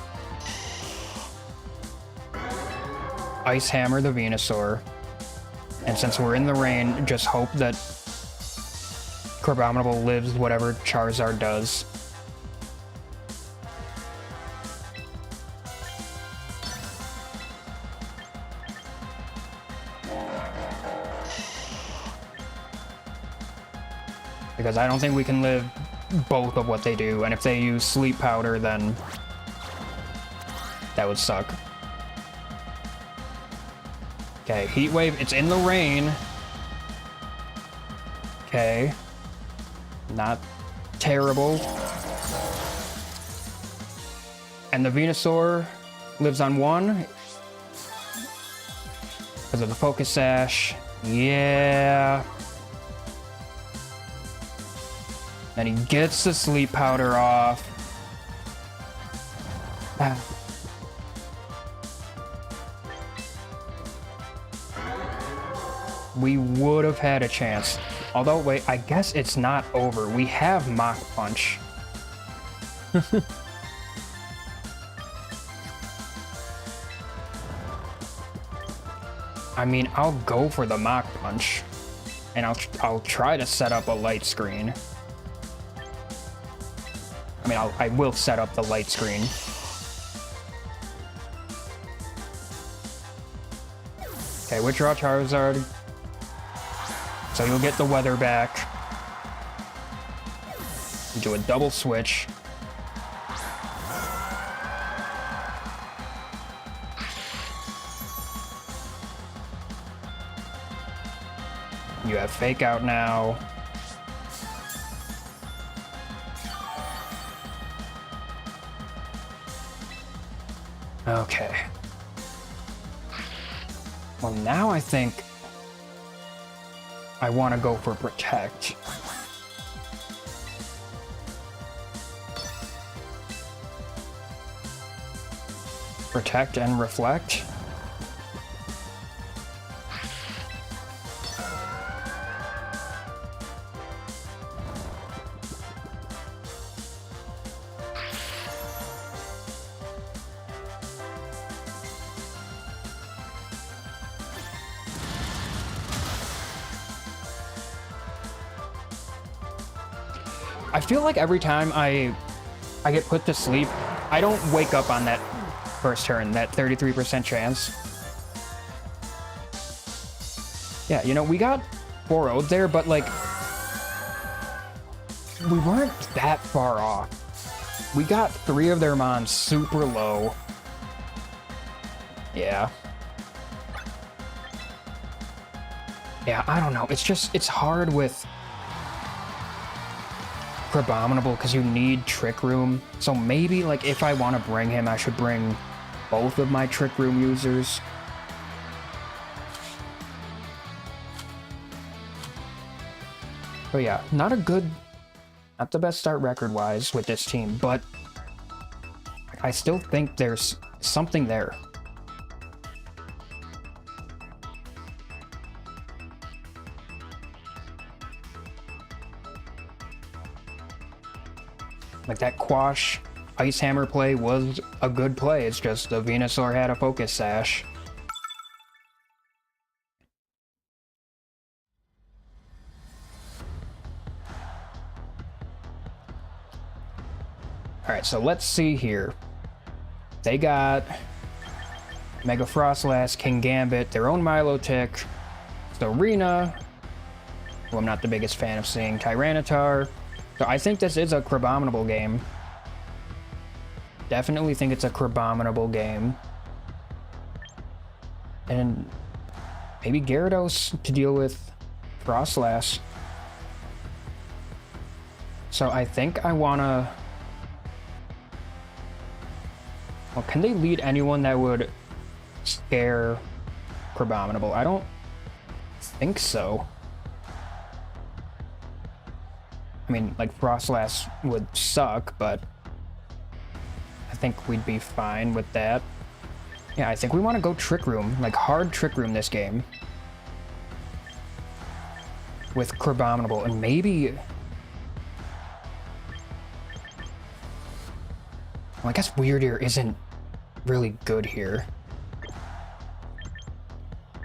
Ice Hammer the Venusaur. And since we're in the rain, just hope that Crabominable lives whatever Charizard does. Because I don't think we can live both of what they do, and if they use Sleep Powder, then that would suck. Okay, Heat Wave, it's in the rain. Okay. Not terrible. And the Venusaur lives on 1 because of the Focus Sash. Yeah. And he gets the Sleep Powder off. we would have had a chance. Although, wait, I guess it's not over. We have Mach Punch. I mean, I'll go for the Mach Punch. And I'll try to set up a light screen. I mean, I will set up the light screen. Okay, withdraw Charizard. So you'll get the weather back. Do a double switch. You have Fake Out now. Okay. Well, now I think I want to go for Protect. Protect and Reflect. I feel like every time I get put to sleep, I don't wake up on that first turn, that 33% chance. Yeah, you know, we got 4-0'd there, but like, we weren't that far off. We got 3 of their mons super low. Yeah. Yeah, I don't know. It's just, it's hard with Crabominable because you need Trick Room. So maybe, like, if I want to bring him, I should bring both of my Trick Room users. But yeah, not the best start record-wise with this team, but I still think there's something there. Like, that Quash Ice Hammer play was a good play, it's just the Venusaur had a Focus Sash. Alright, so let's see here. They got Mega Frostlass, King Gambit, their own Milotic, Serena, who I'm not the biggest fan of seeing, Tyranitar. So I think this is a Crabominable game. Definitely think it's a Crabominable game. And maybe Gyarados to deal with Frostlass. So I think I wanna... Well, can they lead anyone that would scare Crabominable? I don't think so. I mean, like, Frostlass would suck, but I think we'd be fine with that. Yeah, I think we want to go Trick Room, like, hard Trick Room this game. With Crabominable, and maybe... Well, I guess Wyrdeer isn't really good here.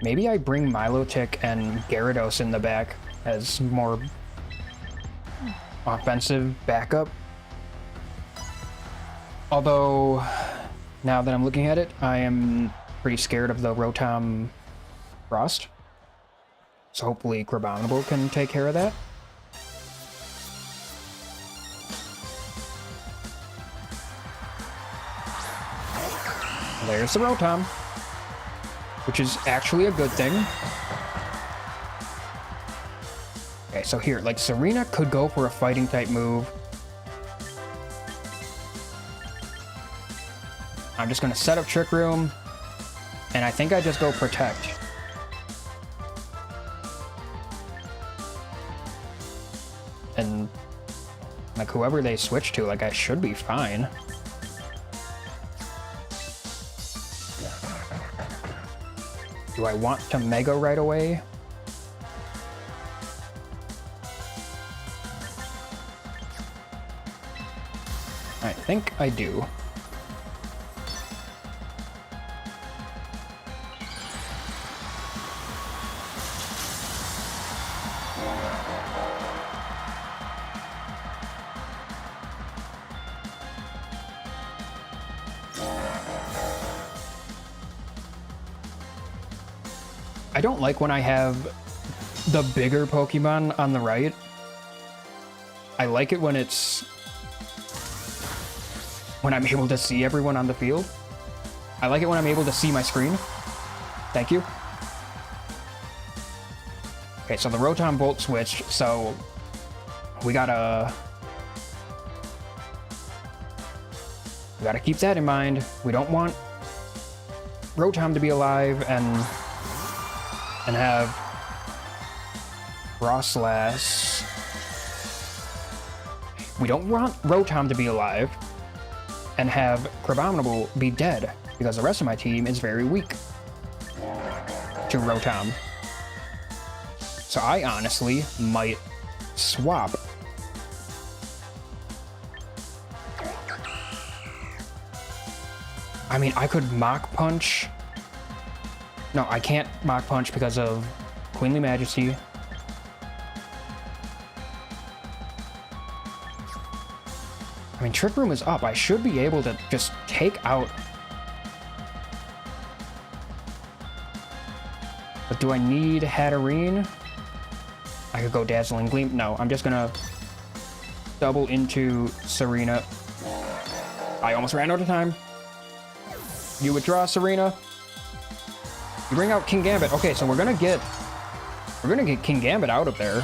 Maybe I bring Milotic and Gyarados in the back as more offensive backup. Although, now that I'm looking at it, I am pretty scared of the Rotom Frost. So hopefully Crabominable can take care of that. There's the Rotom, which is actually a good thing. Okay, so here, like, Serena could go for a fighting type move. I'm just gonna set up Trick Room, and I think I just go Protect. And, like, whoever they switch to, like, I should be fine. Do I want to Mega right away? think I do. I don't like when I have the bigger Pokemon on the right. I like it when I'm able to see everyone on the field. I like it when I'm able to see my screen. Thank you. Okay, so the Rotom Volt switched, so we gotta keep that in mind. We don't want Rotom to be alive and have Frostlass. We don't want Rotom to be alive and have Crabominable be dead, because the rest of my team is very weak to Rotom. So I honestly might swap. I mean, I could Mach Punch. No, I can't Mach Punch because of Queenly Majesty. I mean, Trick Room is up. I should be able to just take out... But do I need Hatterene? I could go Dazzling Gleam. No, I'm just gonna double into Serena. I almost ran out of time. You withdraw, Serena. You bring out King Gambit. Okay, so we're gonna get King Gambit out of there.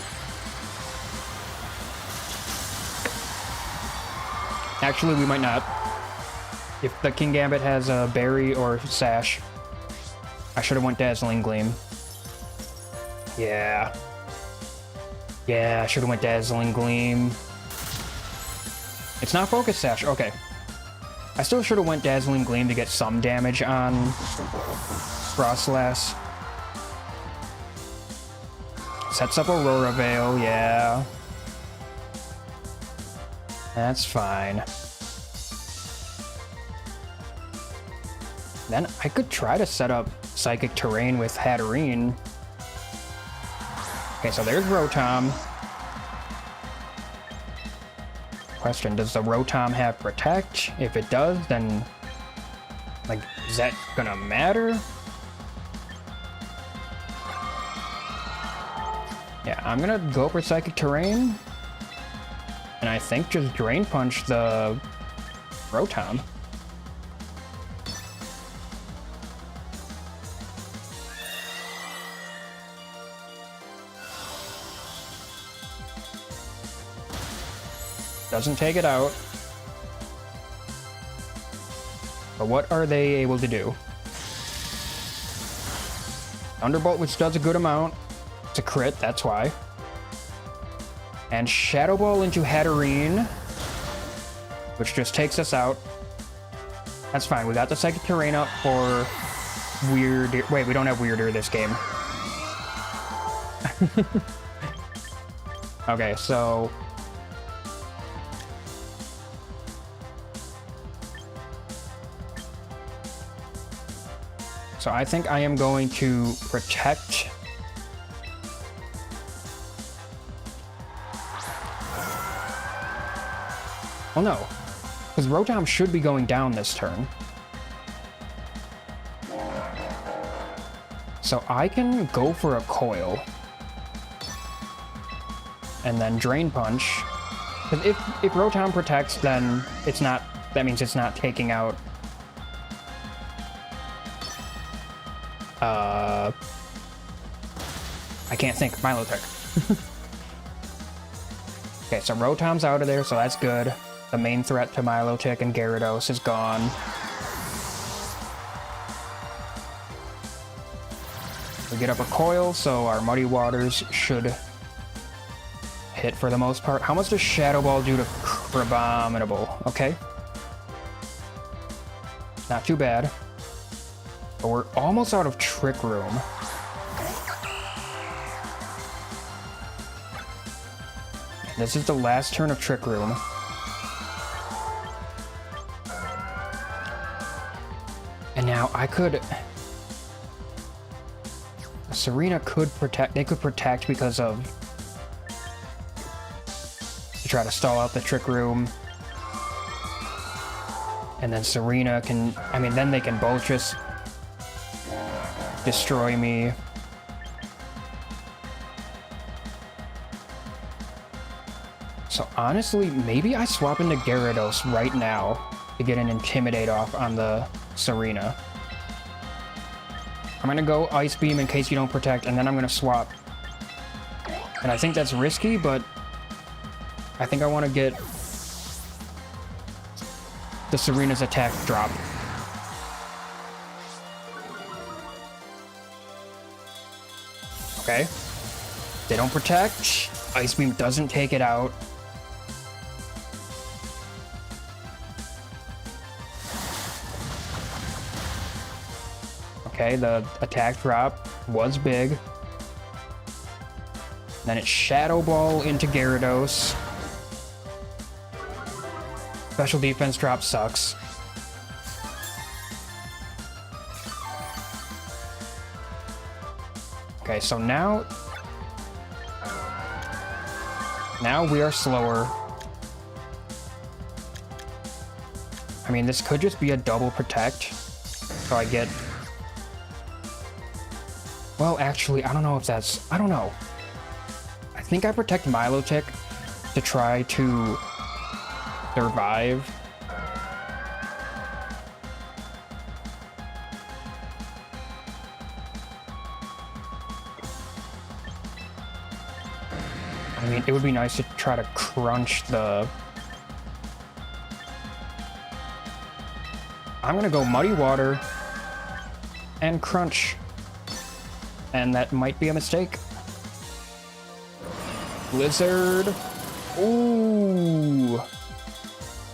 Actually, we might not. If the King Gambit has a Berry or Sash, I should have went Dazzling Gleam. Yeah. Yeah, I should have went Dazzling Gleam. It's not Focus Sash. Okay. I still should have went Dazzling Gleam to get some damage on Frostlass. Sets up Aurora Veil, yeah. That's fine. Then I could try to set up Psychic Terrain with Hatterene. Okay, so there's Rotom. Question, does the Rotom have Protect? If it does, then... like, is that gonna matter? Yeah, I'm gonna go for Psychic Terrain. And I think just Drain Punch the Rotom. Doesn't take it out. But what are they able to do? Thunderbolt, which does a good amount. It's a crit, that's why. And Shadow Ball into Hatterene, which just takes us out. That's fine. We got the Psychic Terrain up for Wyrdeer. Wait, we don't have Wyrdeer this game. Okay, so... So I think I am going to protect... Well, no, because Rotom should be going down this turn. So I can go for a Coil. And then Drain Punch. Because if Rotom protects, then it's not... That means it's not taking out... I can't think. Milotic. Okay, so Rotom's out of there, so that's good. The main threat to Milotic and Gyarados is gone. We get up a Coil, so our Muddy Waters should hit for the most part. How much does Shadow Ball do to Crabominable? Okay. Not too bad. But we're almost out of Trick Room. This is the last turn of Trick Room. And now I could... Serena could protect... They could protect because of... To try to stall out the Trick Room. And then Serena can... I mean, then they can both just... destroy me. So honestly, maybe I swap into Gyarados right now to get an Intimidate off on the Serena. I'm gonna go Ice Beam in case you don't protect, and then I'm gonna swap. And I think that's risky, but I think I want to get the Serena's attack drop. Okay. They don't protect. Ice Beam doesn't take it out. Okay, the attack drop was big. Then it's Shadow Ball into Gyarados. Special defense drop sucks. Okay, so now we are slower. I mean, this could just be a double protect. So I get... Well, actually, I don't know if that's... I don't know. I think I protect Milotic to try to survive. I mean, it would be nice to try to crunch the... I'm gonna go Muddy Water and Crunch. And that might be a mistake. Blizzard. Ooh.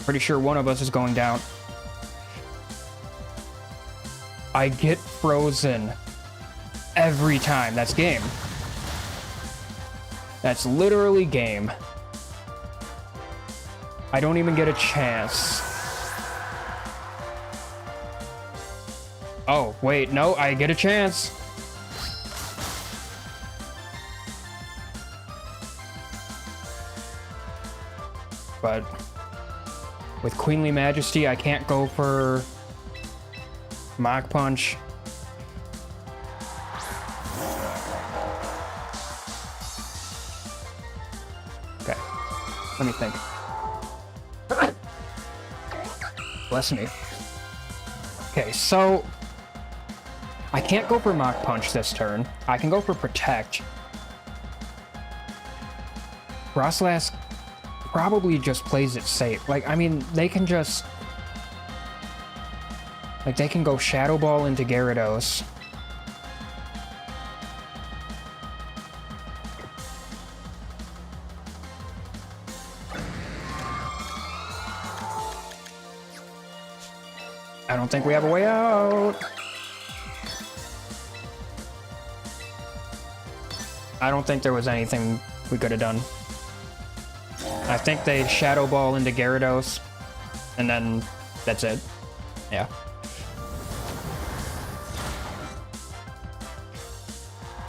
Pretty sure one of us is going down. I get frozen every time. That's game. That's literally game. I don't even get a chance. Oh, wait, no, I get a chance. But with Queenly Majesty, I can't go for Mach Punch. Okay, let me think. Bless me. Okay, so I can't go for Mach Punch this turn. I can go for Protect. Roslass probably just plays it safe. Like, I mean, they can just... Like, they can go Shadow Ball into Gyarados. I don't think we have a way out. I don't think there was anything we could have done. I think they Shadow Ball into Gyarados, and then that's it. Yeah.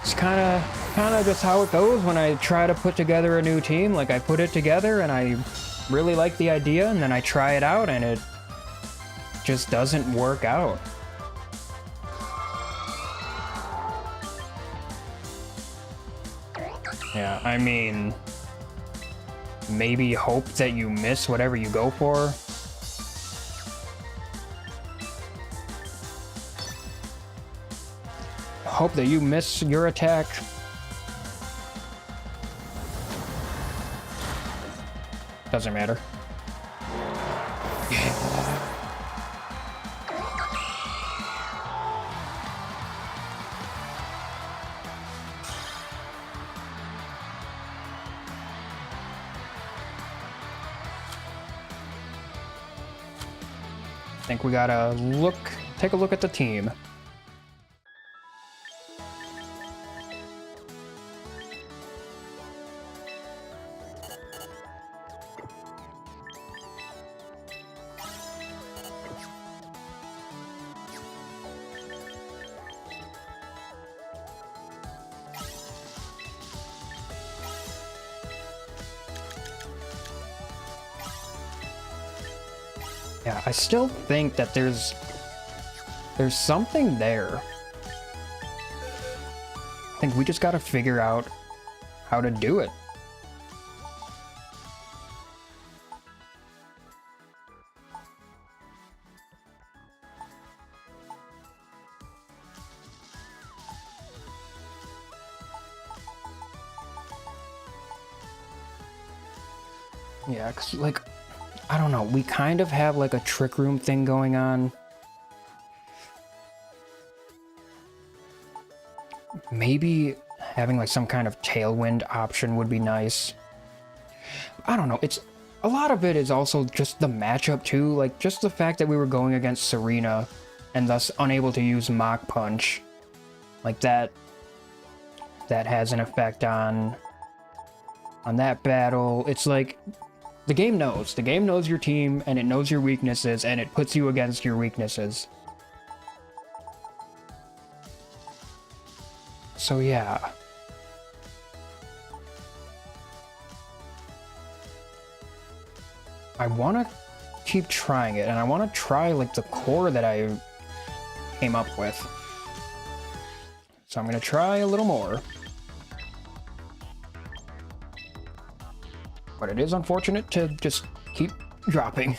It's kind of just how it goes when I try to put together a new team. Like, I put it together, and I really like the idea, and then I try it out, and it just doesn't work out. Yeah, I mean... Maybe hope that you miss whatever you go for. Hope that you miss your attack. Doesn't matter. I think we gotta take a look at the team. Yeah, I still think that there's something there. I think we just gotta figure out how to do it. Yeah, 'cause, like, I don't know, we kind of have, like, a trick room thing going on. Maybe having, like, some kind of tailwind option would be nice. I don't know, it's... A lot of it is also just the matchup, too. Like, just the fact that we were going against Serena, and thus unable to use Mach Punch. Like, that has an effect on that battle. It's like... The game knows. The game knows your team, and it knows your weaknesses, and it puts you against your weaknesses. So yeah. I want to keep trying it, and I want to try, like, the core that I came up with. So I'm going to try a little more. But it is unfortunate to just keep dropping.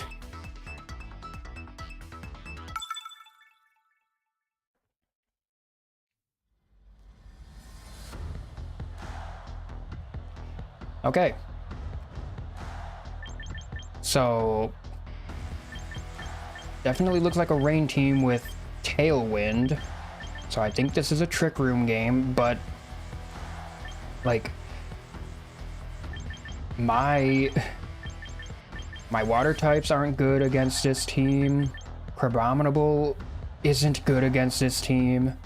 Okay. So... Definitely looks like a rain team with Tailwind. So I think this is a Trick Room game, but... Like... My water types aren't good against this team. Crabominable isn't good against this team.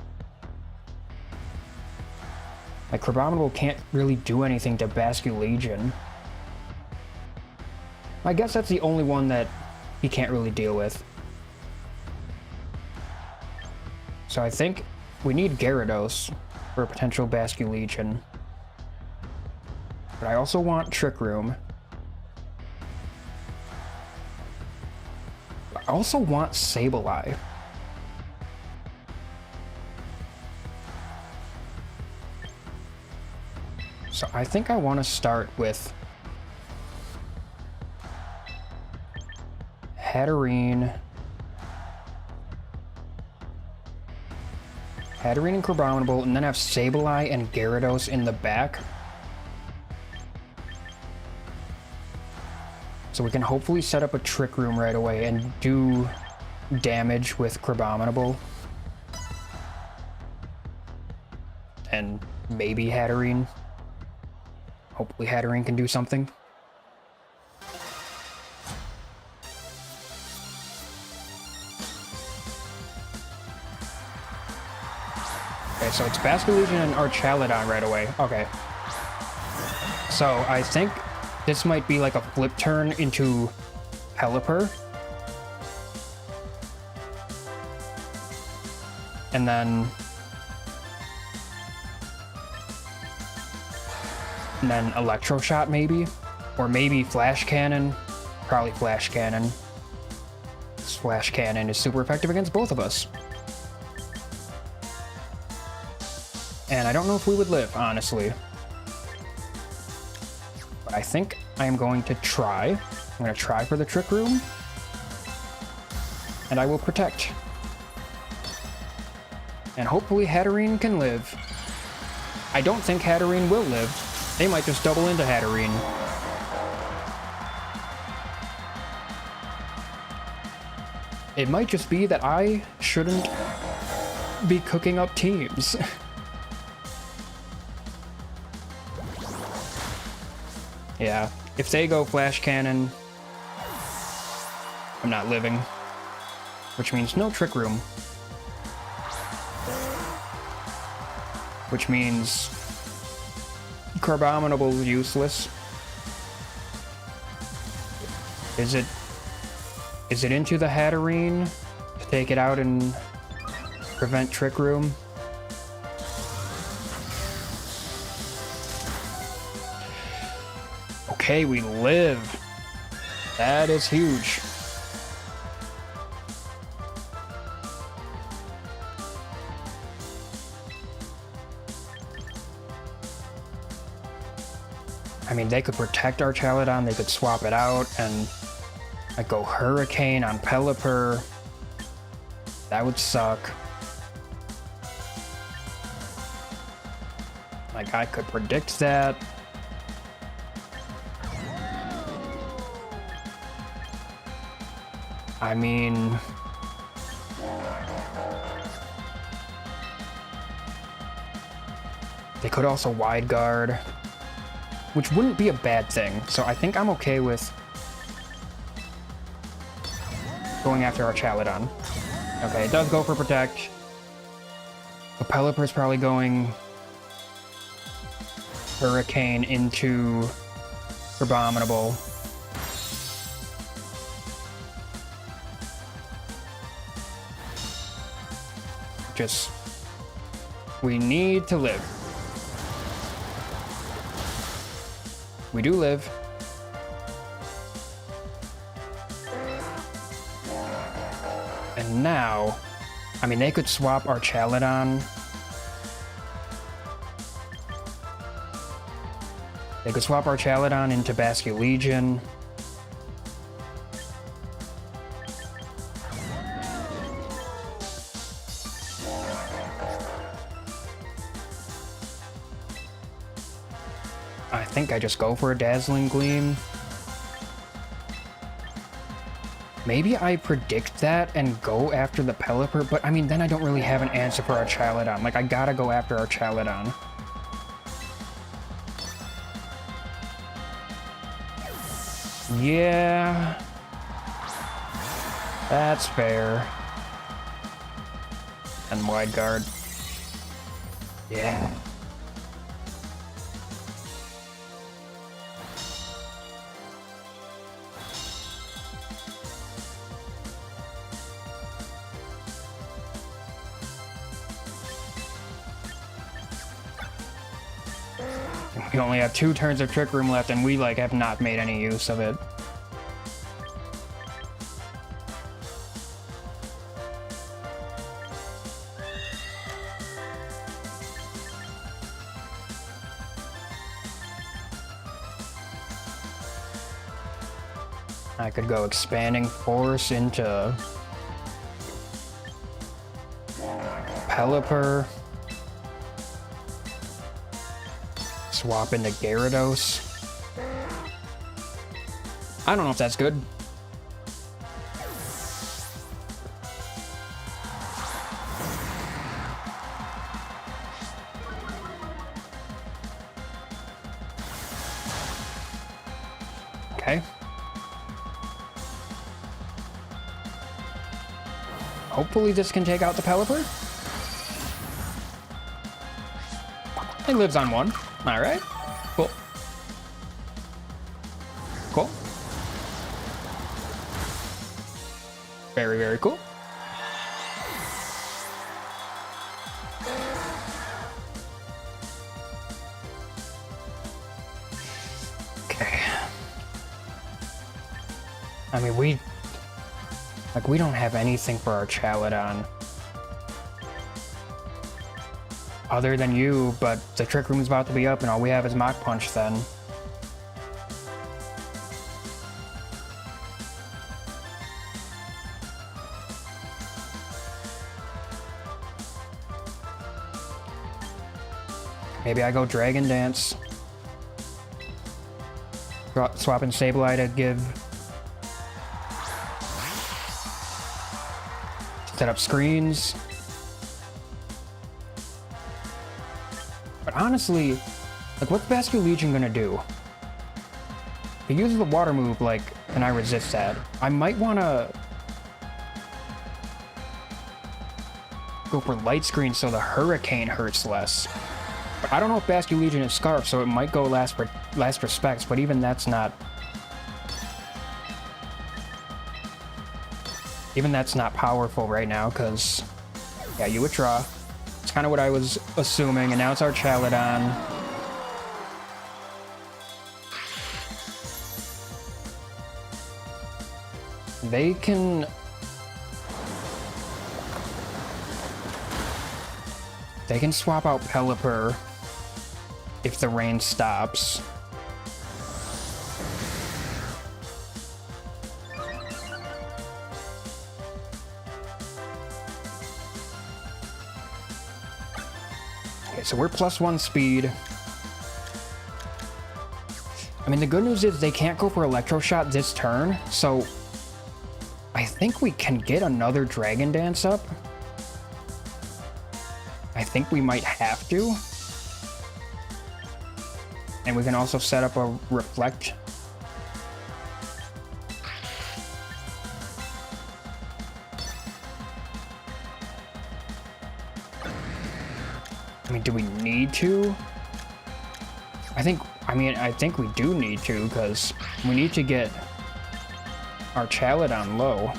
Like, Crabominable can't really do anything to Basculegion. I guess that's the only one that he can't really deal with. So I think we need Gyarados for a potential Basculegion. But I also want Trick Room. I also want Sableye. So I think I want to start with Hatterene and Crabominable, and then have Sableye and Gyarados in the back. So we can hopefully set up a Trick Room right away and do damage with Crabominable. And maybe Hatterene. Hopefully Hatterene can do something. Okay, so it's Basculegion and Archaludon right away. Okay. So I think this might be like a flip turn into Pelipper. And then Electro Shot maybe? Or maybe Flash Cannon. Probably Flash Cannon. This Flash Cannon is super effective against both of us. And I don't know if we would live, honestly. But I think I am going to try. I'm going to try for the Trick Room. And I will protect. And hopefully Hatterene can live. I don't think Hatterene will live. They might just double into Hatterene. It might just be that I shouldn't be cooking up teams. Yeah, if they go Flash Cannon, I'm not living. Which means no Trick Room. Which means Crabominable is useless. Is it into the Hatterene to take it out and prevent Trick Room? Okay, we live. That is huge. I mean, they could protect our Chaladon, they could swap it out, and I go Hurricane on Pelipper. That would suck. Like, I could predict that. I mean... they could also wide guard, which wouldn't be a bad thing. So I think I'm okay with going after our Chaladon. Okay, it does go for protect. The Pelipper's probably going Hurricane into Abominable. Just, we need to live. We do live. And now, I mean, they could swap our Chaladon. They could swap our Chaladon into Basculegion. I think I just go for a Dazzling Gleam. Maybe I predict that and go after the Pelipper, but I mean, then I don't really have an answer for our Chaladon. Like, I gotta go after our Chaladon. Yeah. That's fair. And wide guard. Yeah. We only have 2 turns of Trick Room left, and we, like, have not made any use of it. I could go Expanding Force into Pelipper. Swap into Gyarados. I don't know if that's good. Okay. Hopefully this can take out the Pelipper. It lives on 1. All right, cool. Cool. Very, very cool. Okay. I mean, we don't have anything for our Chaladon. Other than you, but the Trick Room's about to be up and all we have is Mach Punch then. Maybe I go Dragon Dance. Swap in Sableye to give... set up screens. But honestly, like, what's Basculegion gonna do? If he uses the water move, like, and I resist that, I might wanna go for Light Screen so the Hurricane hurts less. But I don't know if Basculegion is Scarf, so it might go last respects, but even that's not... even that's not powerful right now, because... yeah, you withdraw. It's kind of what I was assuming, and now it's our Chaladon. They can... they can swap out Pelipper if the rain stops. Okay, so we're +1 speed. I mean, the good news is they can't go for Electro Shot this turn, so I think we can get another Dragon Dance up. I think we might have to. And we can also set up a Reflect. I mean, do we need to? I think we do need to, because we need to get our Chaladon low.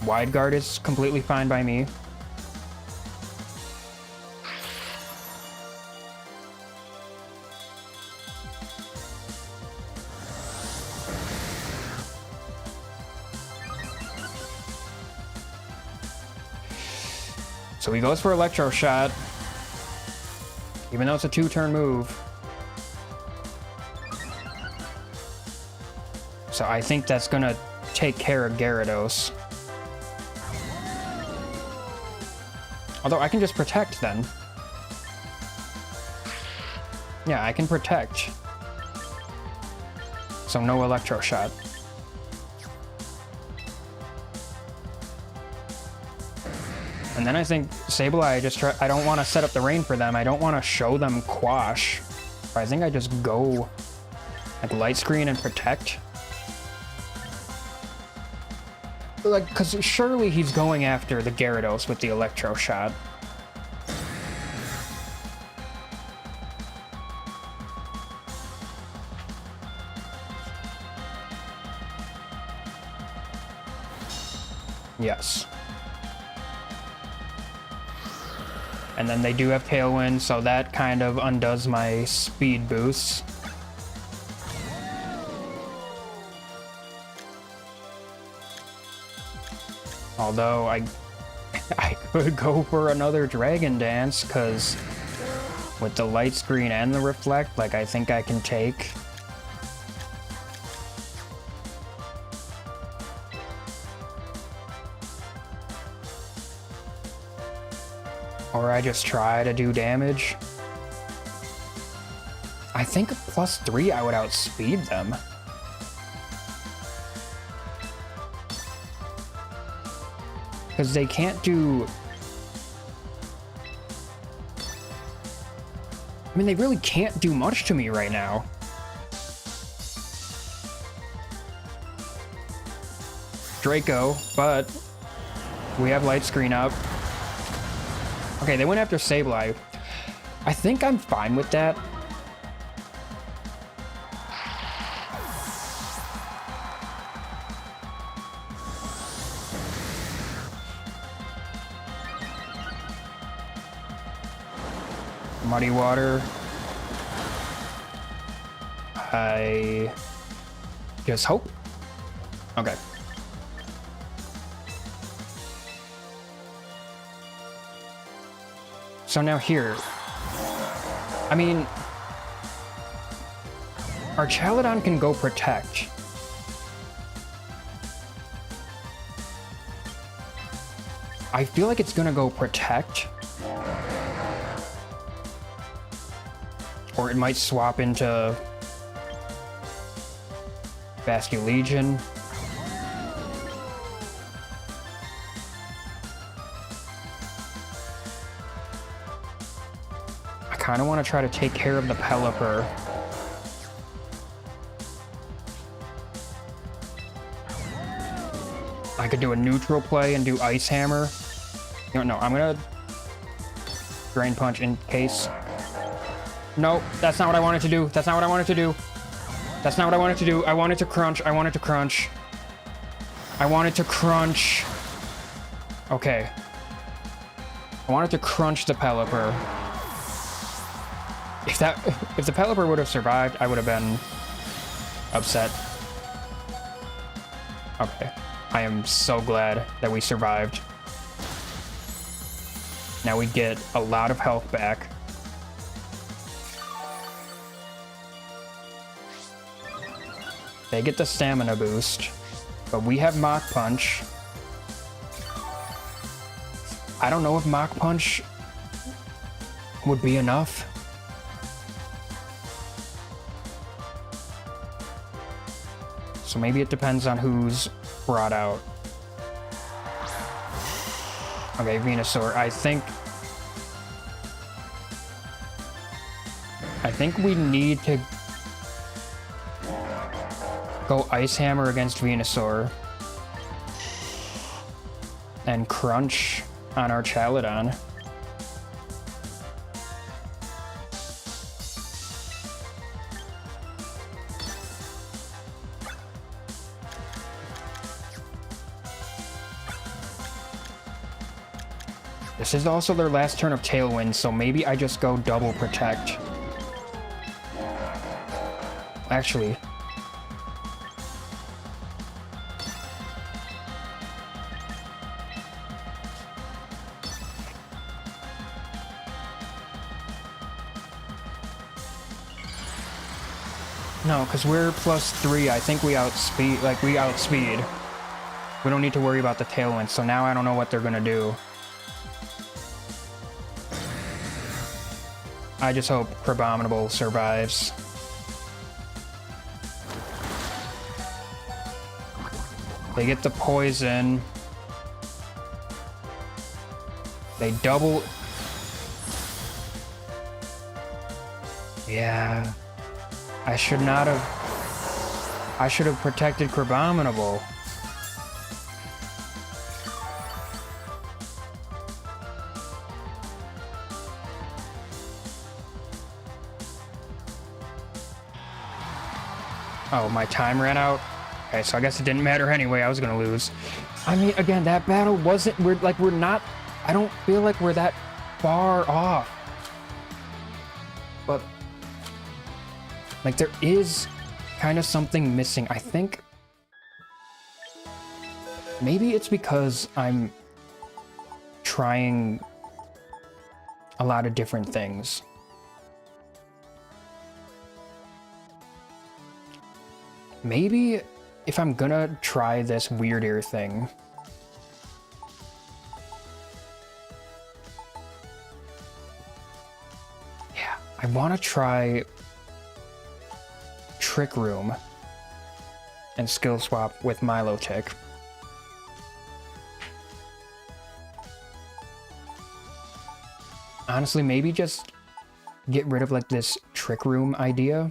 Wide Guard is completely fine by me. So he goes for Electro Shot, even though it's a 2-turn move. So I think that's gonna take care of Gyarados. Although I can just Protect then. Yeah, I can Protect. So no Electro Shot. And then I think Sableye, I don't want to set up the rain for them. I don't want to show them Quash. I think I just go like Light Screen and Protect. Like, because surely he's going after the Gyarados with the Electro Shot. Yes. And then they do have Tailwind, so that kind of undoes my speed boosts. Although I could go for another Dragon Dance, because with the Light Screen and the Reflect, like, I think I can take. Or I just try to do damage. I think +3 I would outspeed them. Because they can't do... I mean, they really can't do much to me right now. Draco, but we have Light Screen up. Okay, they went after Sableye. I think I'm fine with that. Muddy Water. I just hope. Okay. So now here, I mean, our Chaladon can go Protect. I feel like it's gonna go Protect. Or it might swap into Basculegion. I kind of want to try to take care of the Pelipper. I could do a neutral play and do Ice Hammer. No, I'm gonna Drain Punch in case. No, that's not what I wanted to do. That's not what I wanted to do. That's not what I wanted to do. I wanted to crunch. I wanted to crunch. I wanted to crunch. Okay. I wanted to crunch the Pelipper. If the Pelipper would have survived, I would have been upset. Okay. I am so glad that we survived. Now we get a lot of health back. They get the stamina boost. But we have Mach Punch. I don't know if Mach Punch would be enough. So maybe it depends on who's brought out. Okay, Venusaur. I think we need to go Ice Hammer against Venusaur and Crunch on our Chaladon. This is also their last turn of Tailwind, so maybe I just go double Protect. Actually, no, because we're +3. I think we outspeed, we outspeed. We don't need to worry about the Tailwind, so now I don't know what they're gonna do. I just hope Crabominable survives. They get the poison. They double. Yeah. I should not have. I should have protected Crabominable. Oh, my time ran out? Okay, so I guess it didn't matter anyway. I was gonna lose. I mean, again, that battle wasn't... we're not... I don't feel like we're that far off. But... like, there is kind of something missing. I think... maybe it's because I'm trying a lot of different things. Maybe if I'm gonna try this Wyrdeer thing, yeah, I want to try Trick Room and Skill Swap with Milotic. Honestly, maybe just get rid of like this Trick Room idea.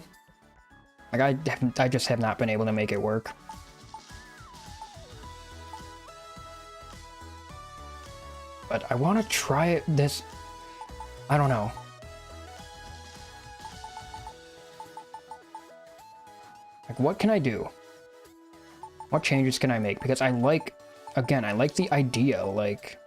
Like, I just have not been able to make it work. But I want to try this... I don't know. Like, what can I do? What changes can I make? Because I like... again, I like the idea, like...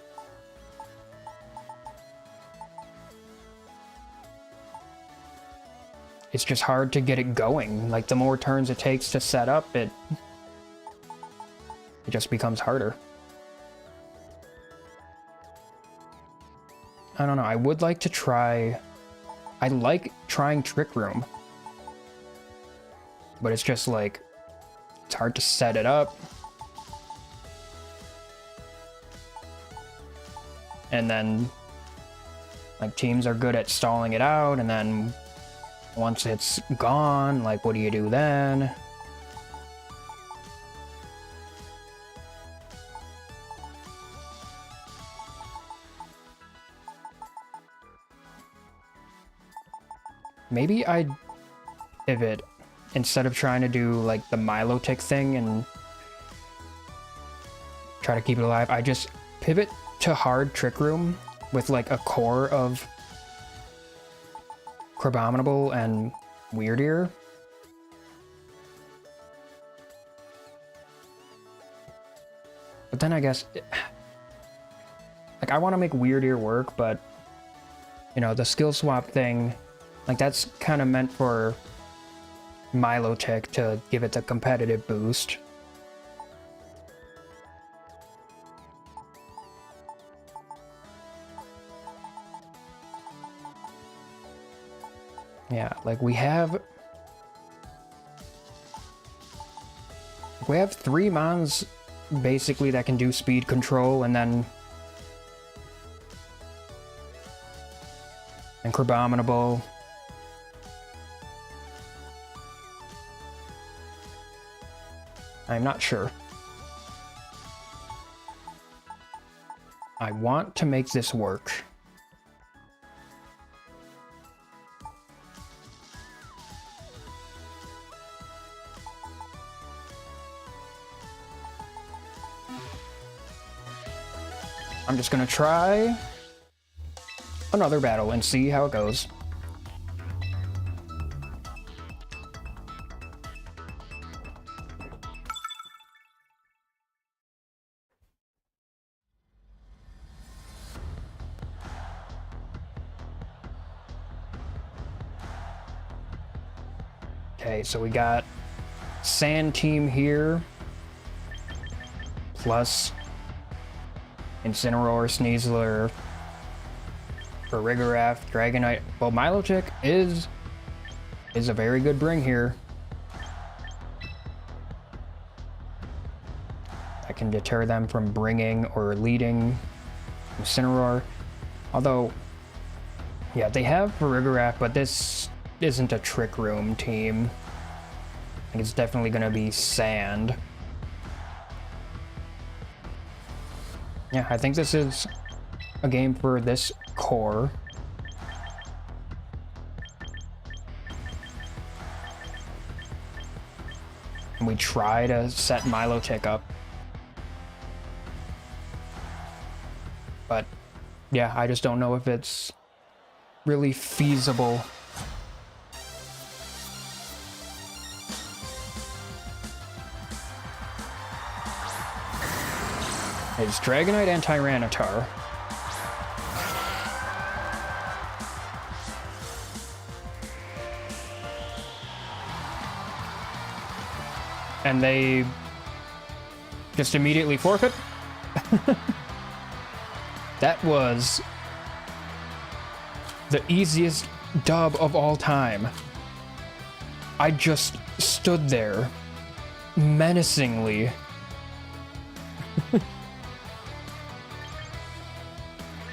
it's just hard to get it going. Like, the more turns it takes to set up, it just becomes harder. I don't know, I would like to try... I like trying Trick Room. But it's just like... it's hard to set it up. And then... like, teams are good at stalling it out, and then... once it's gone, like, what do you do then? Maybe I'd pivot instead of trying to do, like, the Milotic thing and try to keep it alive. I just pivot to hard Trick Room with, like, a core of Crabominable and Wyrdeer. But then I guess... like, I want to make Wyrdeer work, but... you know, the skill swap thing... like, that's kind of meant for Milotic to give it the competitive boost. Yeah, like, we have... We have 3 Mons, basically, that can do speed control, and then... Incrabominable. I'm not sure. I want to make this work. I'm just gonna try another battle and see how it goes. Okay, so we got Sand Team here, plus Incineroar, Sneasler, Wyrdeer, Dragonite. Well, Milotic is a very good bring here. I can deter them from bringing or leading Incineroar. Although, yeah, they have Wyrdeer, but this isn't a Trick Room team. I think it's definitely going to be Sand. Yeah, I think this is a game for this core. And we try to set Milotic up. But, yeah, I just don't know if it's really feasible. It's Dragonite and Tyranitar. And they just immediately forfeit. That was the easiest dub of all time. I just stood there menacingly.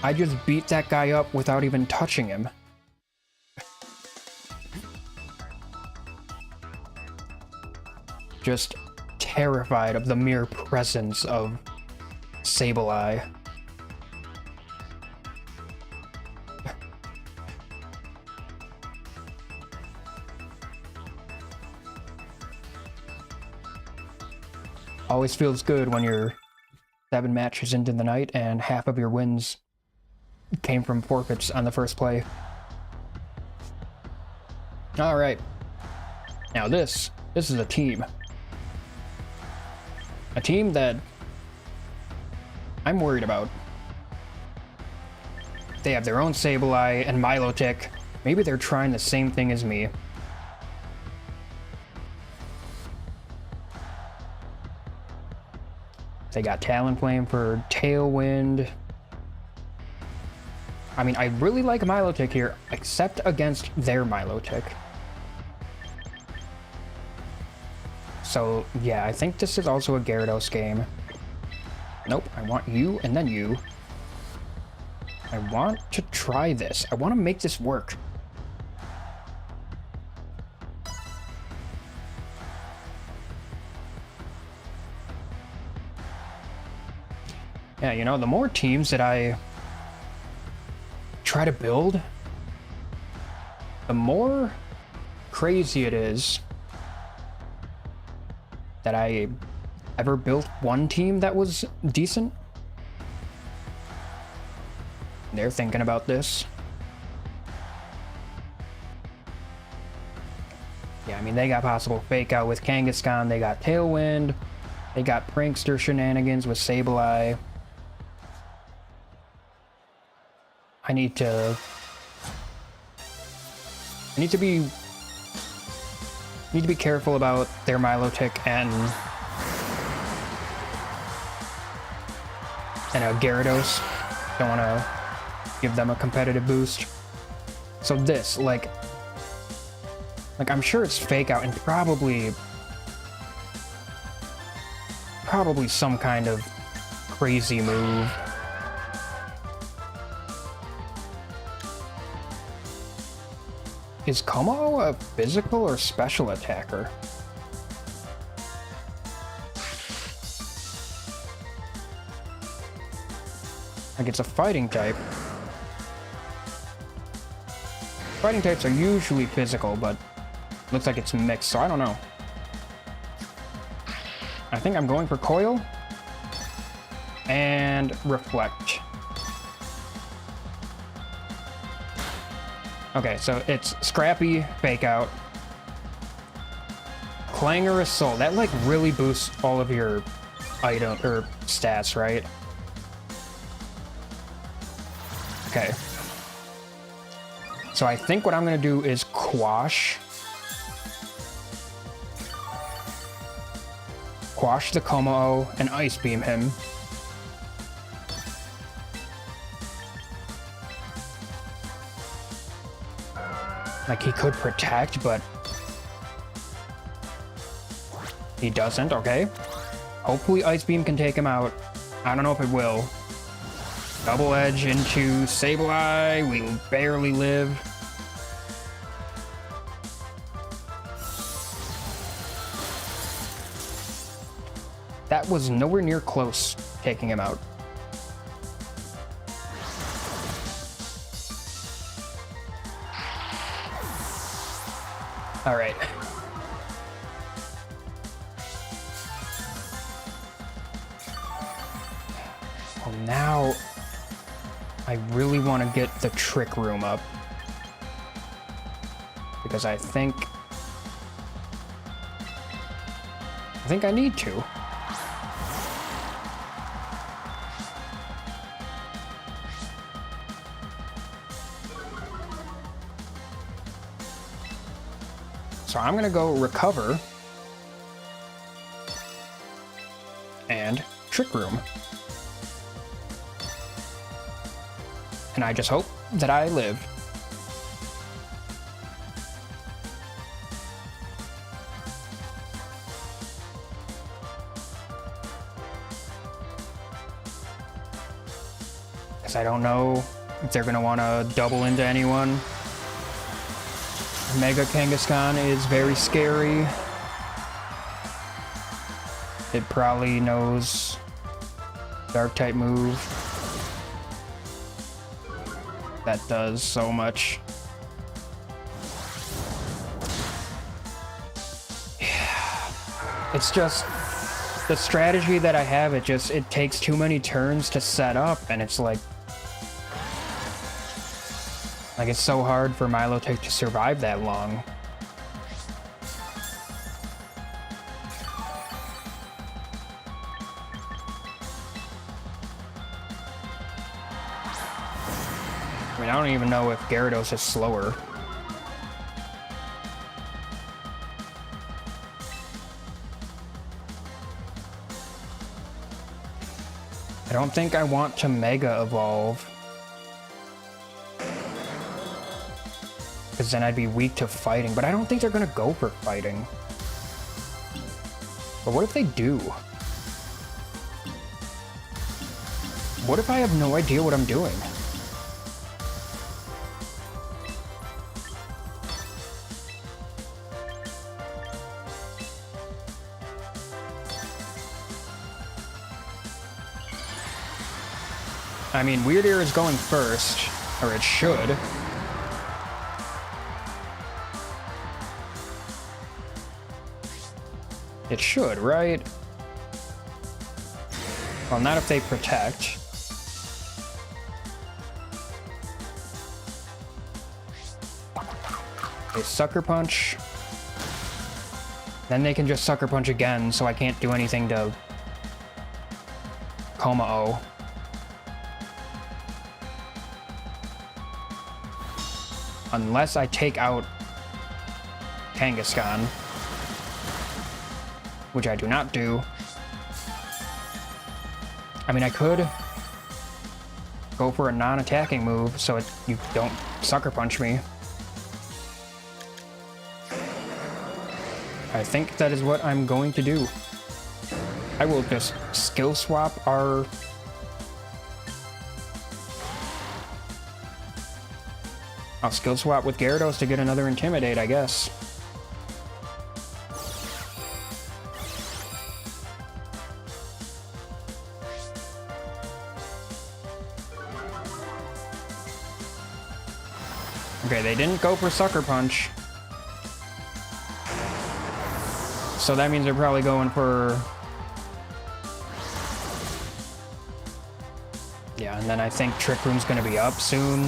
I just beat that guy up without even touching him. Just terrified of the mere presence of Sableye. Always feels good when you're 7 matches into the night and half of your wins came from forfeits on the first play. Alright. Now this is a team. A team that I'm worried about. They have their own Sableye and Milotic. Maybe they're trying the same thing as me. They got Talonflame for Tailwind. I mean, I really like Milotic here, except against their Milotic. So, yeah, I think this is also a Gyarados game. Nope, I want you and then you. I want to try this. I want to make this work. Yeah, you know, the more teams that I try to build, the more crazy it is that I ever built one team that was decent. They're thinking about this. Yeah, I mean, they got possible Fake Out with Kangaskhan, they got Tailwind, they got Prankster shenanigans with Sableye. I need to be careful about their Milotic and a Gyarados. Don't want to give them a competitive boost. So this, like I'm sure it's Fake Out and probably probably some kind of crazy move. Is Como a physical or special attacker? Like, it's a fighting type. Fighting types are usually physical, but looks like it's mixed, so I don't know. I think I'm going for Coil and Reflect. Okay, so it's Scrappy, Fake Out, Clangorous Soul. That like really boosts all of your item or stats, right? Okay. So I think what I'm gonna do is Quash the Como and Ice Beam him. Like, he could protect, but he doesn't. Okay. Hopefully Ice Beam can take him out. I don't know if it will. Double Edge into Sableye. We barely live. That was nowhere near close taking him out. All right. Well, now I really want to get the Trick Room up, because I think I need to. So I'm gonna go Recover and Trick Room. And I just hope that I live. Because I don't know if they're gonna want to double into anyone. Mega Kangaskhan is very scary. It probably knows Dark type move. That does so much. It's just the strategy that I have, it takes too many turns to set up, and it's like it's so hard for Milotic to survive that long. I mean, I don't even know if Gyarados is slower. I don't think I want to Mega Evolve, because then I'd be weak to fighting, but I don't think they're gonna go for fighting. But what if they do? What if I have no idea what I'm doing? I mean, Wyrdeer is going first, or it should. It should, right? Well, not if they protect. They Sucker Punch. Then they can just Sucker Punch again, so I can't do anything to Como-O. Unless I take out Kangaskhan, which I do not do. I mean, I could go for a non-attacking move so you don't Sucker Punch me. I think that is what I'm going to do. I will just skill swap our... I'll skill swap with Gyarados to get another Intimidate, I guess. Okay, they didn't go for Sucker Punch. So that means they're probably going for... Yeah, and then I think Trick Room's gonna be up soon.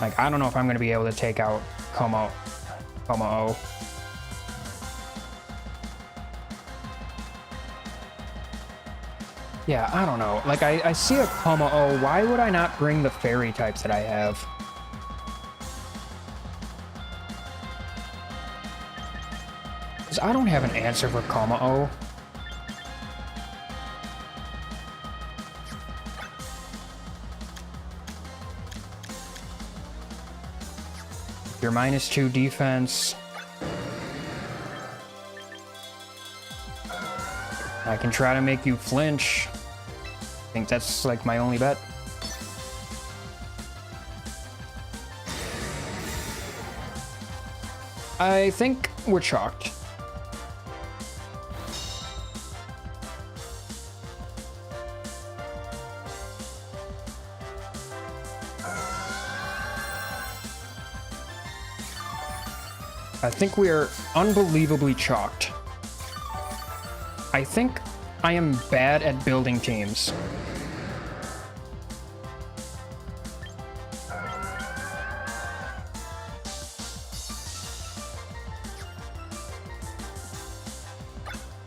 Like, I don't know if I'm gonna be able to take out Como-O. Yeah, I don't know. Like, I see a Como-O. Why would I not bring the fairy types that I have? Because I don't have an answer for Como-O. Your -2 defense. I can try to make you flinch. I think that's like my only bet. I think we're chalked. I think we are unbelievably chalked. I think I am bad at building teams.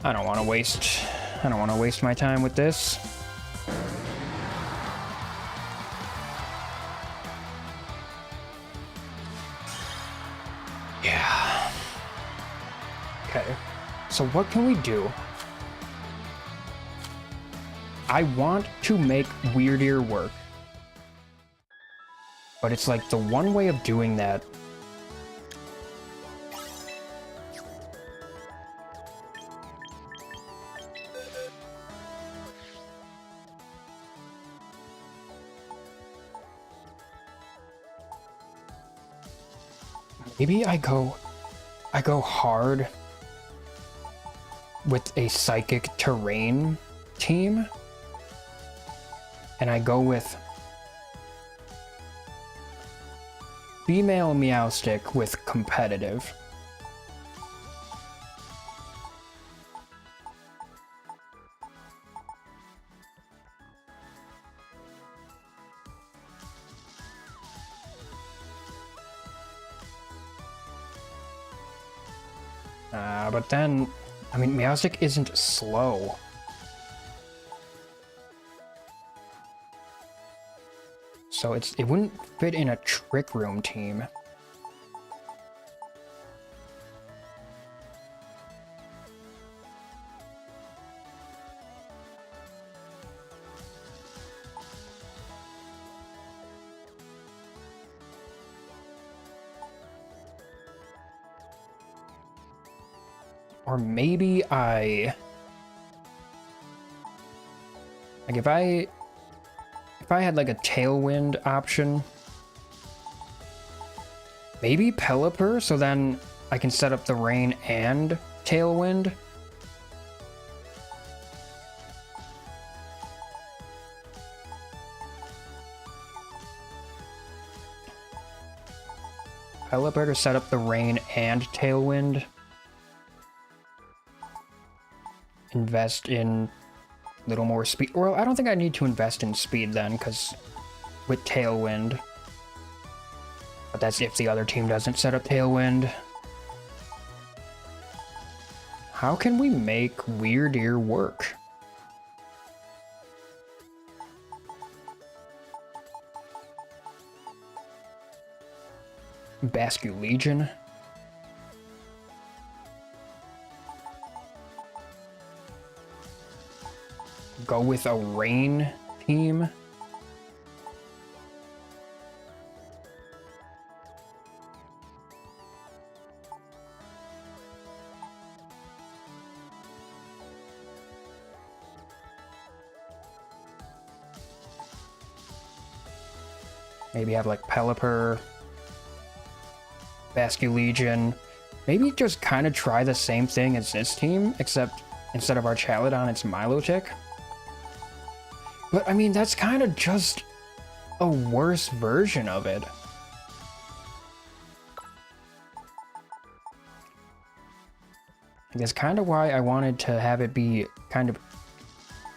I don't want to waste my time with this. Yeah. Okay. So what can we do? I want to make Wyrdeer work. But it's like the one way of doing that. Maybe I go hard with a Psychic Terrain team. And I go with female Meowstic with competitive. But then, I mean, Meowstic isn't slow. So it wouldn't fit in a Trick Room team. Or maybe like if I had like a Tailwind option, maybe Pelipper, so then I can set up the Rain and Tailwind. Pelipper to set up the Rain and Tailwind. Invest in a little more speed. Well, I don't think I need to invest in speed then, because with Tailwind. But that's if the other team doesn't set up Tailwind. How can we make Wyrdeer work? Bascu Legion. Go with a Rain team. Maybe have like Pelipper, Basculegion. Maybe just kind of try the same thing as this team, except instead of our Chaladon, it's Milotic. But I mean, that's kind of just a worse version of it. That's kind of why I wanted to have it be kind of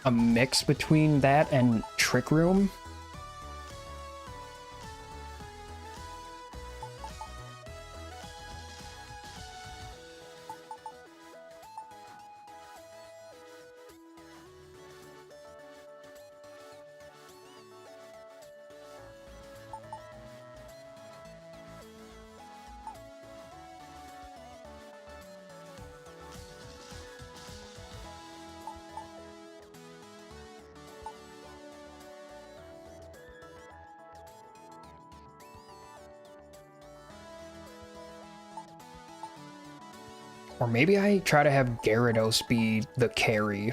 a mix between that and Trick Room. Or maybe I try to have Gyarados be the carry.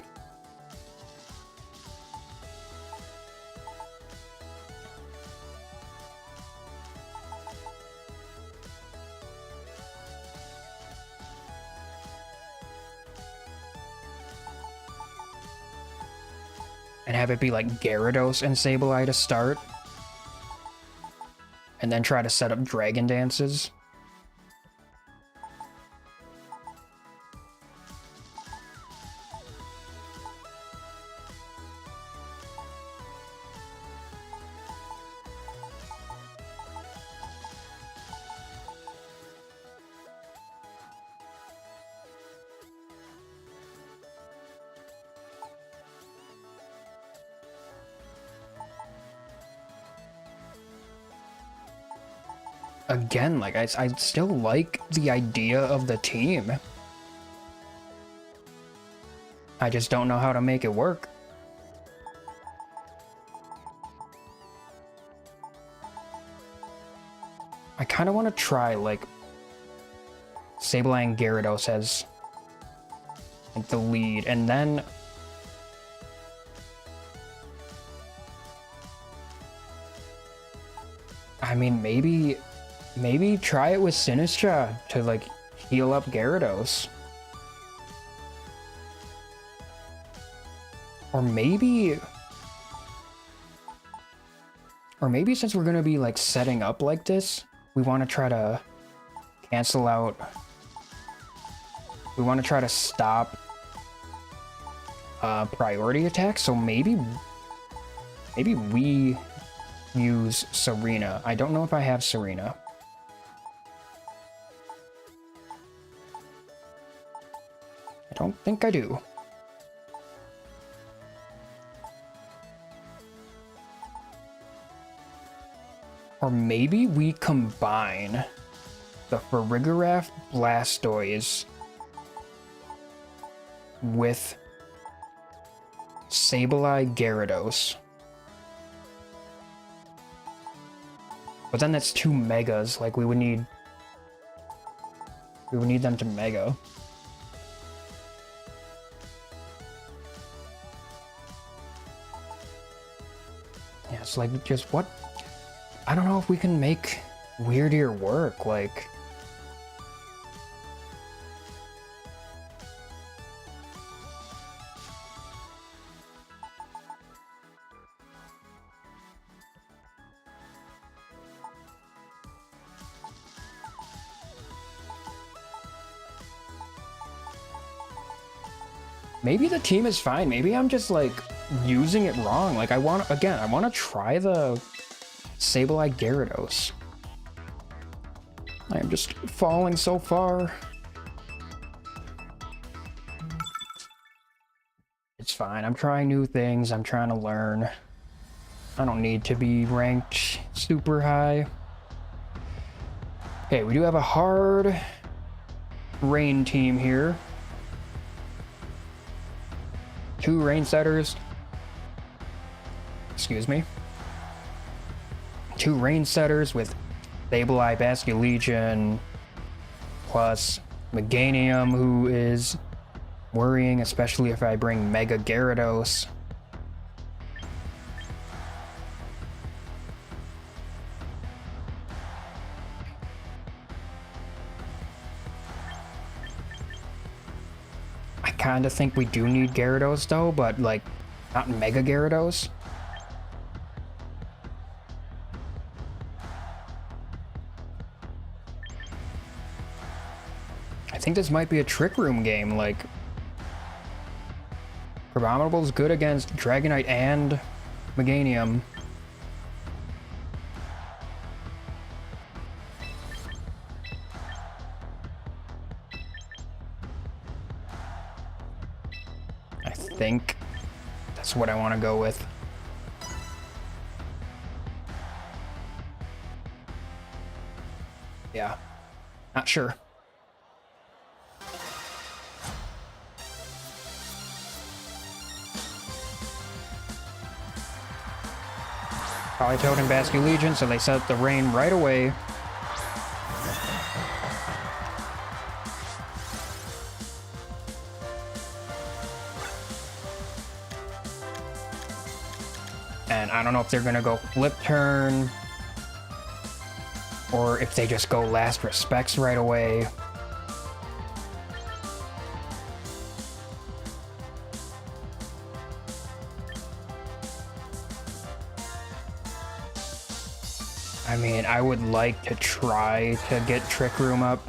And have it be like Gyarados and Sableye to start. And then try to set up Dragon Dances. Again, like, I still like the idea of the team. I just don't know how to make it work. I kind of want to try, like, Sableye and Gyarados as like, the lead, and then... I mean, maybe try it with Sinistcha to, like, heal up Gyarados. Or maybe since we're gonna be, like, setting up like this, we want to try to cancel out... We want to try to stop priority attacks, so maybe we use Serena. I don't know if I have Serena. I don't think I do. Or maybe we combine the Farigiraf Blastoise with Sableye Gyarados. But then that's 2 megas, like we would need them to mega. Yeah, it's like just what? I don't know if we can make Wyrdeer work, like... Maybe the team is fine. Maybe I'm just, like, using it wrong. Like, I want to try the Sableye Gyarados. I am just falling so far. It's fine. I'm trying new things. I'm trying to learn. I don't need to be ranked super high. Okay, we do have a hard rain team here. 2 rain setters. Excuse me. 2 rain setters with Sableye, Basculegion, plus Meganium, who is worrying, especially if I bring Mega Gyarados. I kind of think we do need Gyarados though, but like not Mega Gyarados. I think this might be a Trick Room game, like Abominable's good against Dragonite and Meganium. I think that's what I want to go with. Yeah, not sure. Politoed and Basculegion, so they set up the rain right away. And I don't know if they're gonna go flip turn, or if they just go last respects right away. I mean, I would like to try to get Trick Room up.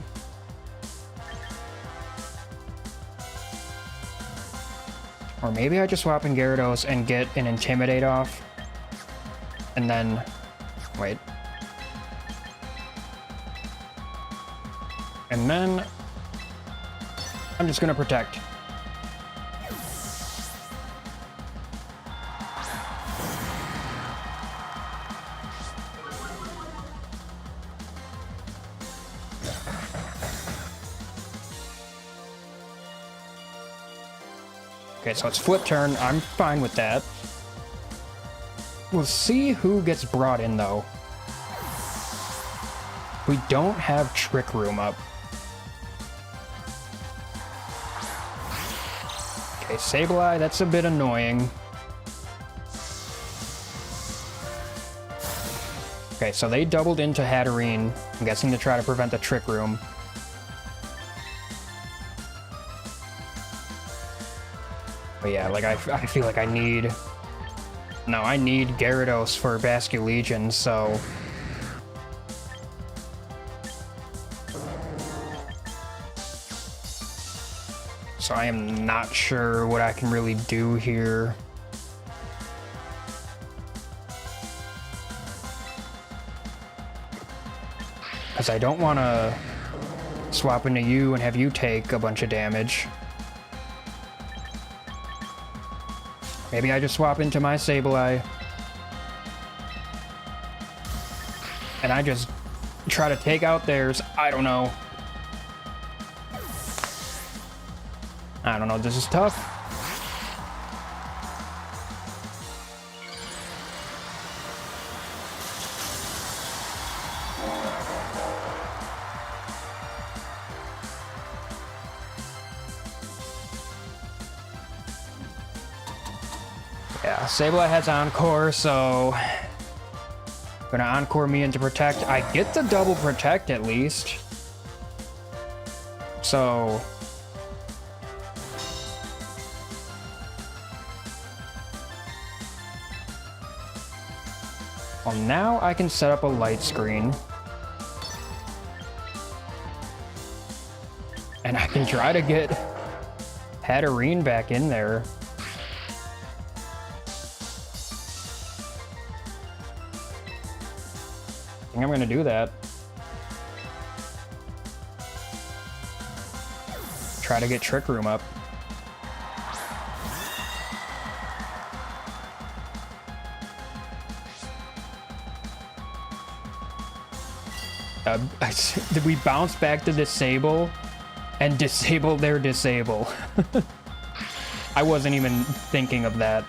Or maybe I just swap in Gyarados and get an Intimidate off. And then... wait. And then... I'm just gonna Protect. Okay, so it's flip turn. I'm fine with that. We'll see who gets brought in, though. We don't have Trick Room up. Okay, Sableye, that's a bit annoying. Okay, so they doubled into Hatterene, I'm guessing to try to prevent the Trick Room. But yeah, like, I feel like I need... No, I need Gyarados for Basculegion, so... So I am not sure what I can really do here. Because I don't want to swap into you and have you take a bunch of damage. Maybe I just swap into my Sableye. And I just try to take out theirs. I don't know. I don't know, this is tough. Yeah, Sableye has Encore, so... gonna Encore me into Protect. I get the double Protect at least. So... well, now I can set up a light screen. And I can try to get Hatterene back in there. I think I'm gonna do that. Try to get Trick Room up. Did we bounce back to Disable and disable their Disable? I wasn't even thinking of that.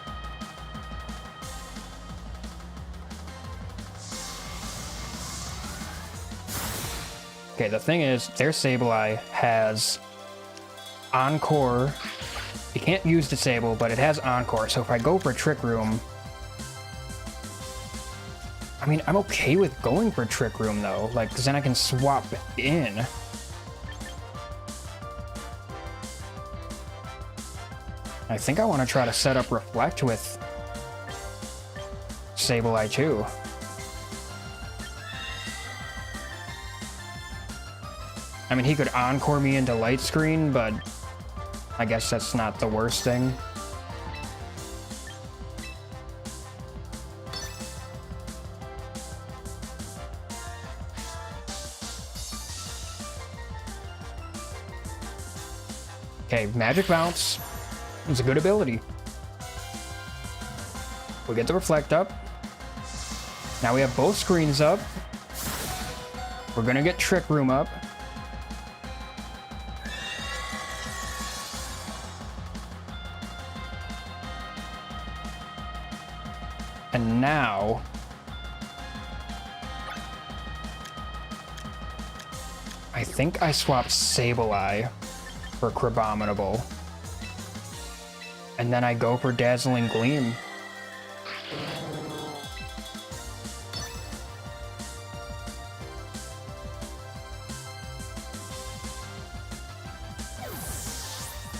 Okay, the thing is, their Sableye has Encore. You can't use Disable, but it has Encore, so if I go for Trick Room... I mean, I'm okay with going for Trick Room, though, like, because then I can swap in. I think I want to try to set up Reflect with Sableye too. I mean, he could Encore me into Light Screen, but I guess that's not the worst thing. Okay, Magic Bounce is a good ability. We get the Reflect up. Now we have both screens up. We're gonna get Trick Room up. And now I think I swapped Sableye for Crabominable. And then I go for Dazzling Gleam.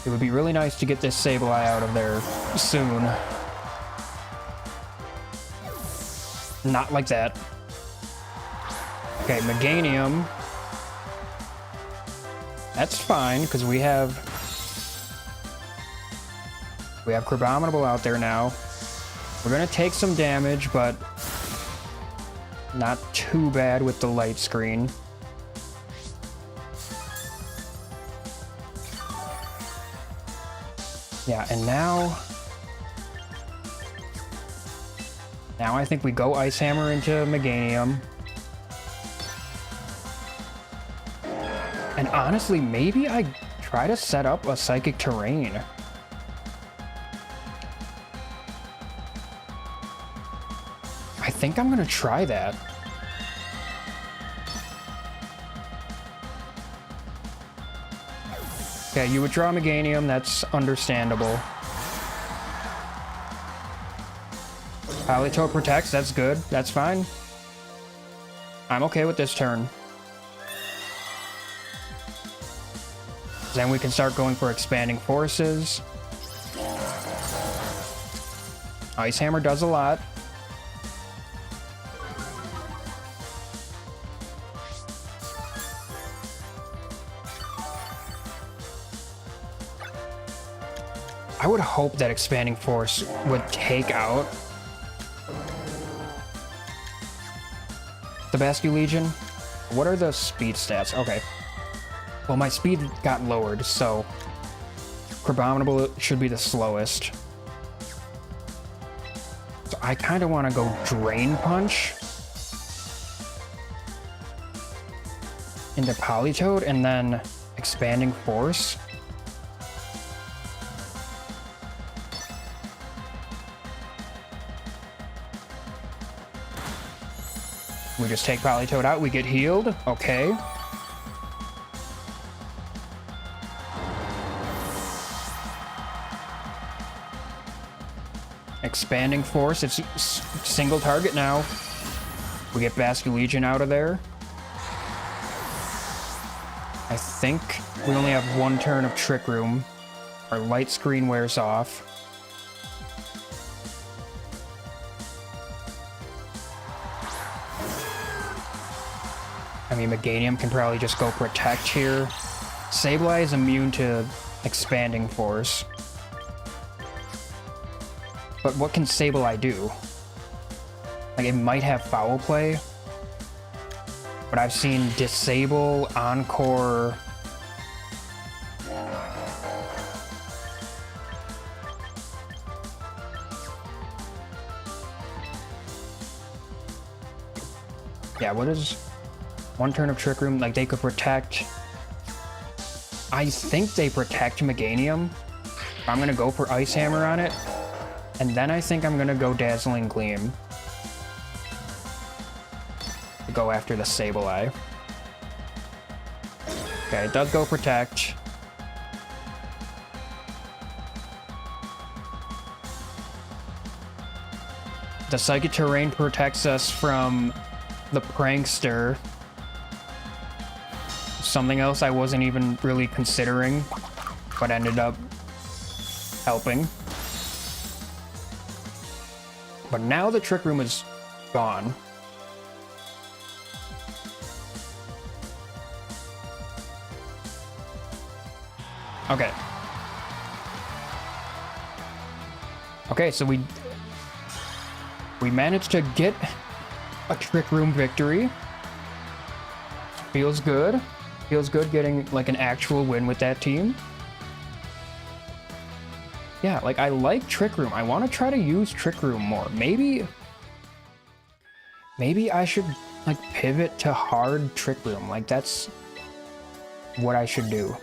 It would be really nice to get this Sableye out of there soon. Not like that. Okay, Meganium. That's fine, because we have Crabominable out there now. We're gonna take some damage, but not too bad with the Light Screen. Yeah, and now I think we go Ice Hammer into Meganium. And honestly, maybe I try to set up a Psychic Terrain. I think I'm gonna try that. Okay, you withdraw Meganium, that's understandable. Politoed protects, that's good, that's fine. I'm okay with this turn. Then we can start going for Expanding Forces. Ice Hammer does a lot. I would hope that Expanding Force would take out the Basculegion. What are the speed stats? Okay. Well, my speed got lowered, so Crabominable should be the slowest. So I kind of want to go Drain Punch into Politoed and then Expanding Force. We just take Politoed out, we get healed. Okay. Expanding Force, it's single target now. We get Basculegion out of there. I think we only have one turn of Trick Room. Our Light Screen wears off. I mean, Meganium can probably just go Protect here. Sableye is immune to Expanding Force. But what can Sableye do? Like, it might have Foul Play. But I've seen Disable, Encore... Yeah, what is... One turn of Trick Room, like, they could protect... I think they protect Meganium. I'm gonna go for Ice Hammer on it. And then I think I'm gonna go Dazzling Gleam. To go after the Sableye. Okay, it does go Protect. The Psychic Terrain protects us from the Prankster. Something else I wasn't even really considering, but ended up helping. But now the Trick Room is gone. Okay. Okay, so we managed to get a Trick Room victory. Feels good. Feels good getting like an actual win with that team. Yeah, like I like Trick Room. I want to try to use Trick Room more. Maybe I should like pivot to hard Trick Room. Like that's what I should do.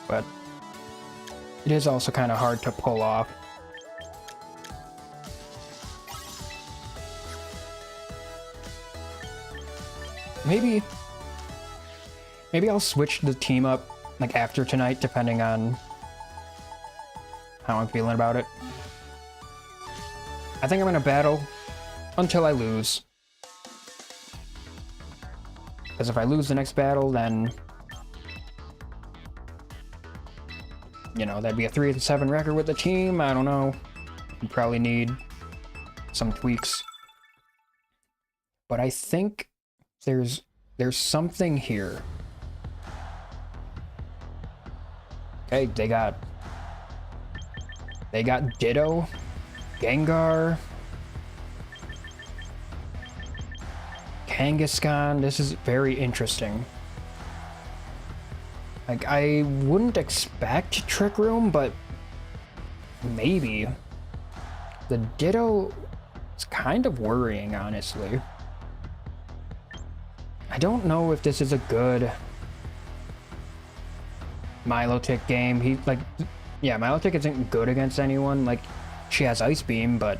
But it is also kind of hard to pull off. Maybe I'll switch the team up like after tonight, depending on how I'm feeling about it. I think I'm gonna battle until I lose. Because if I lose the next battle, then you know, that'd be a 3-7 record with the team. I don't know. You probably need some tweaks. But I think there's something here. Okay, they got Ditto, Gengar, Kangaskhan. This is very interesting. Like, I wouldn't expect Trick Room, but maybe. The Ditto is kind of worrying, honestly. I don't know if this is a good Milotic game. Milotic isn't good against anyone. Like, she has Ice Beam, but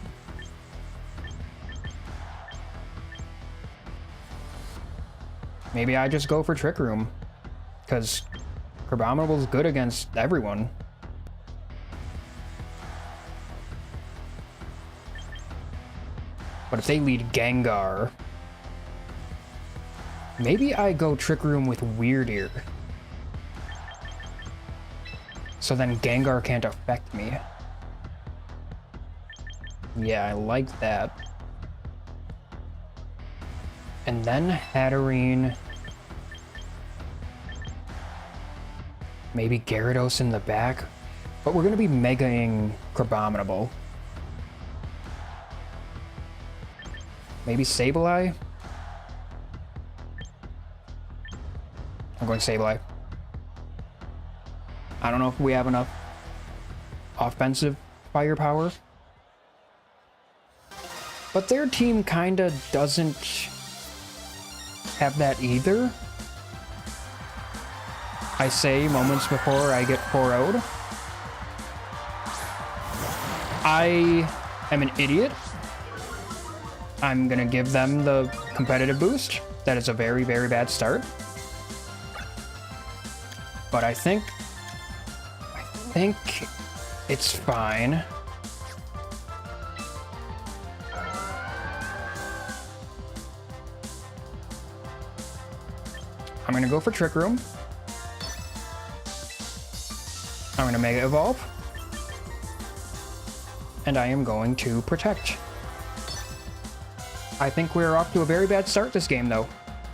maybe I just go for Trick Room, because Crabominable is good against everyone. But if they lead Gengar, maybe I go Trick Room with Wyrdeer. So then Gengar can't affect me. Yeah, I like that. And then Hatterene. Maybe Gyarados in the back. But we're going to be Mega-ing Crabominable. Maybe Sableye? I'm going Sableye. I don't know if we have enough offensive firepower. But their team kinda doesn't have that either. I say moments before I get 4-0'd. I am an idiot. I'm gonna give them the competitive boost. That is a very, very bad start. But I think it's fine. I'm gonna go for Trick Room. I'm gonna Mega Evolve. And I am going to Protect. I think we're off to a very bad start this game, though.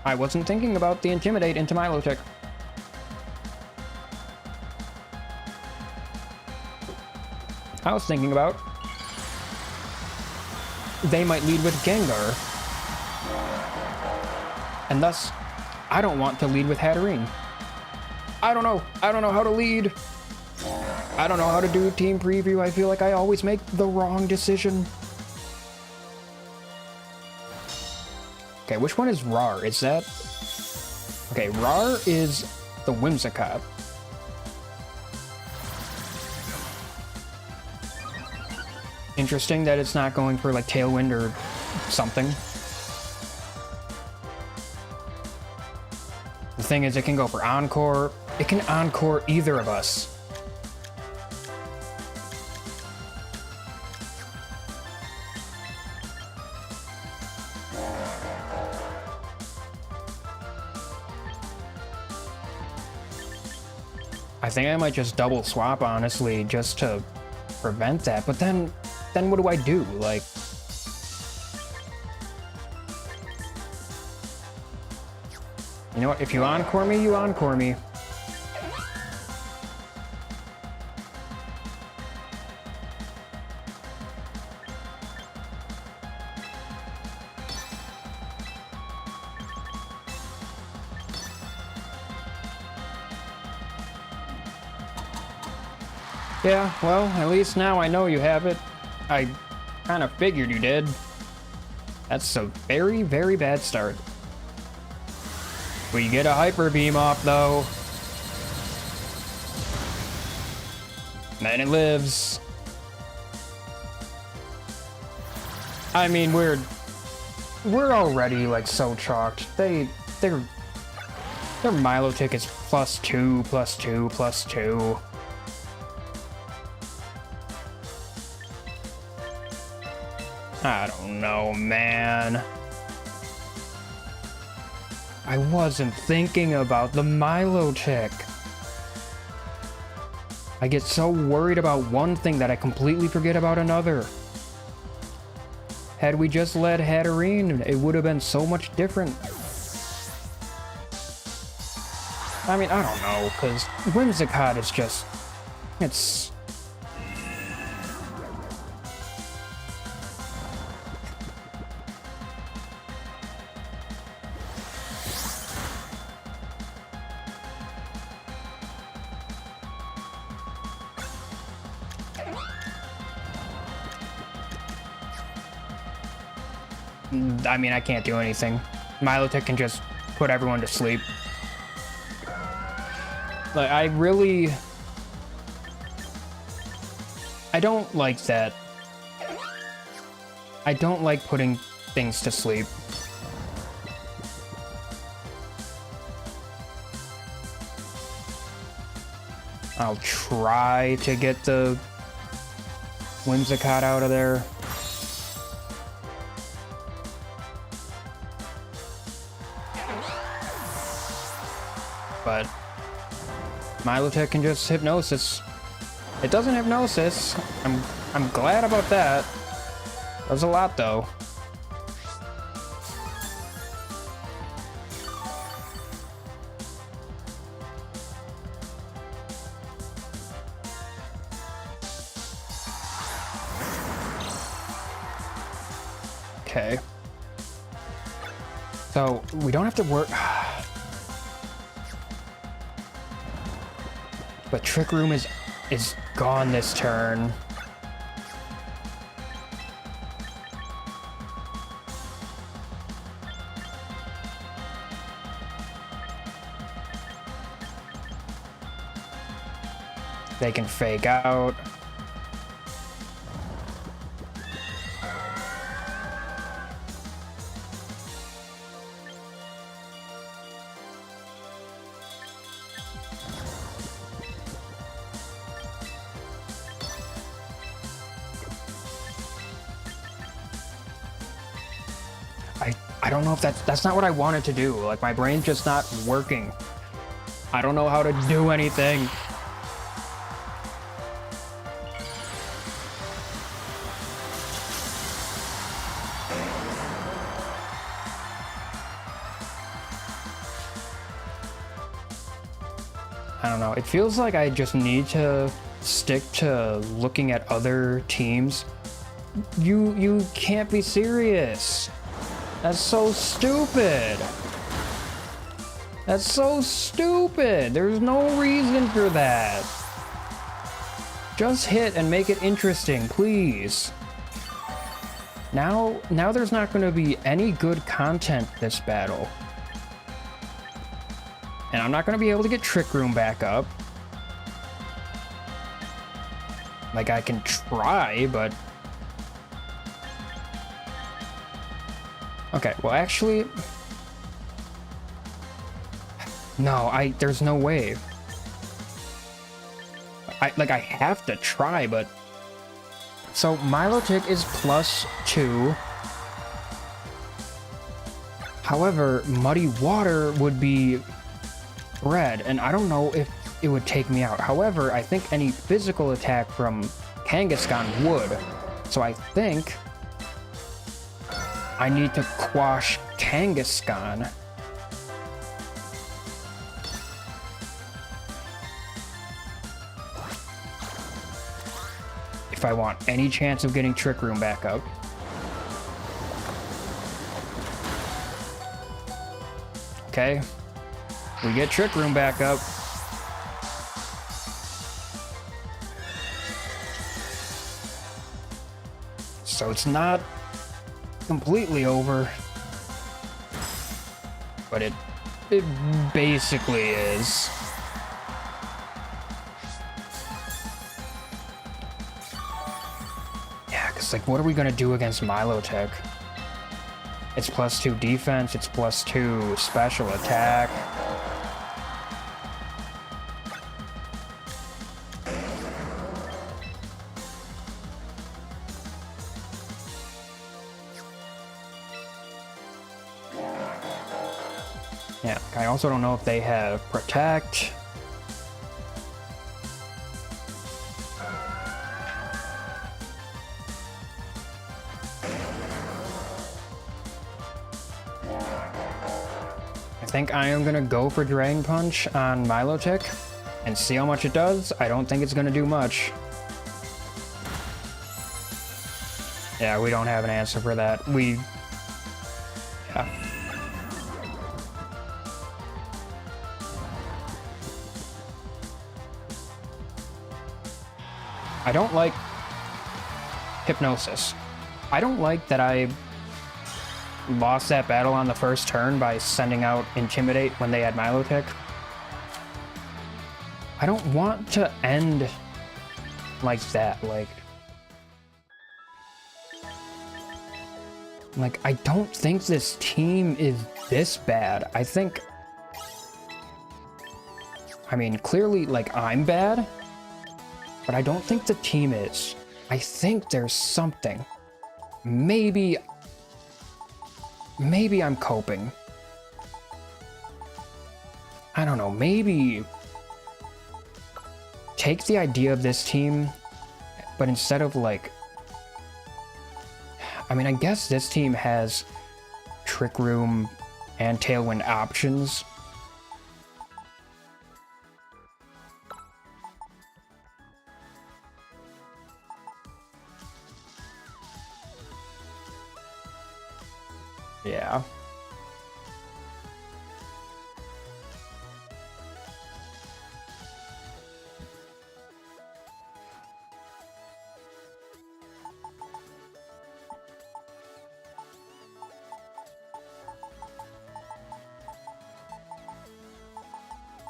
I wasn't thinking about the Intimidate into Milotic. I was thinking about they might lead with Gengar. And thus, I don't want to lead with Hatterene. I don't know how to lead. I don't know how to do team preview. I feel like I always make the wrong decision. Okay, which one is Rar? Is that... Okay, Rar is the Whimsicott. Interesting that it's not going for, like, Tailwind or something. The thing is, it can go for Encore. It can Encore either of us. I think I might just double swap, honestly, just to prevent that. But then what do I do? Like, you know what? If you encore me, you encore me. Yeah, well, at least now I know you have it. I kind of figured you did. That's a very, very bad start. We get a hyper beam off, though. And it lives. I mean, we're already like so chalked. Their Milotic is +2, +2, +2. I don't know, man. I wasn't thinking about the Milotic. I get so worried about one thing that I completely forget about another. Had we just led Hatterene, it would have been so much different. I mean, I don't know, because Whimsicott is just... it's... I mean, I can't do anything. Milotic can just put everyone to sleep. Like, I don't like that. I don't like putting things to sleep. I'll try to get the Whimsicott out of there. But Milotic can just Hypnosis. It doesn't Hypnosis. I'm glad about that. Does a lot though. Okay. So we don't have to work. But Trick Room is gone this turn. They can fake out. I don't know if that's not what I wanted to do. Like, my brain's just not working. I don't know how to do anything. I don't know. It feels like I just need to stick to looking at other teams. You can't be serious. That's so stupid. That's so stupid. There's no reason for that. Just hit and make it interesting, please. Now there's not going to be any good content this battle. And I'm not going to be able to get Trick Room back up. Like, I can try, but... Okay, well, actually... No, there's no way. I have to try, but... So, Milotic is +2. However, Muddy Water would be red, and I don't know if it would take me out. However, I think any physical attack from Kangaskhan would. So I think I need to quash Kangaskhan. If I want any chance of getting Trick Room back up. Okay. We get Trick Room back up. So it's not completely over. But it basically is. Yeah, because like what are we gonna do against Milotech? It's +2 defense, it's +2 special attack. Yeah, I also don't know if they have Protect. I think I am gonna go for Dragon Punch on Milotech and see how much it does. I don't think it's gonna do much. Yeah, we don't have an answer for that. Yeah. I don't like Hypnosis. I don't like that I lost that battle on the first turn by sending out Intimidate when they had Milotech. I don't want to end like that, like I don't think this team is this bad. I mean, clearly, like, I'm bad, but I don't think the team is. I think there's something. Maybe I'm coping. I don't know, maybe take the idea of this team, but instead of like, I mean, I guess this team has Trick Room and Tailwind options. Yeah.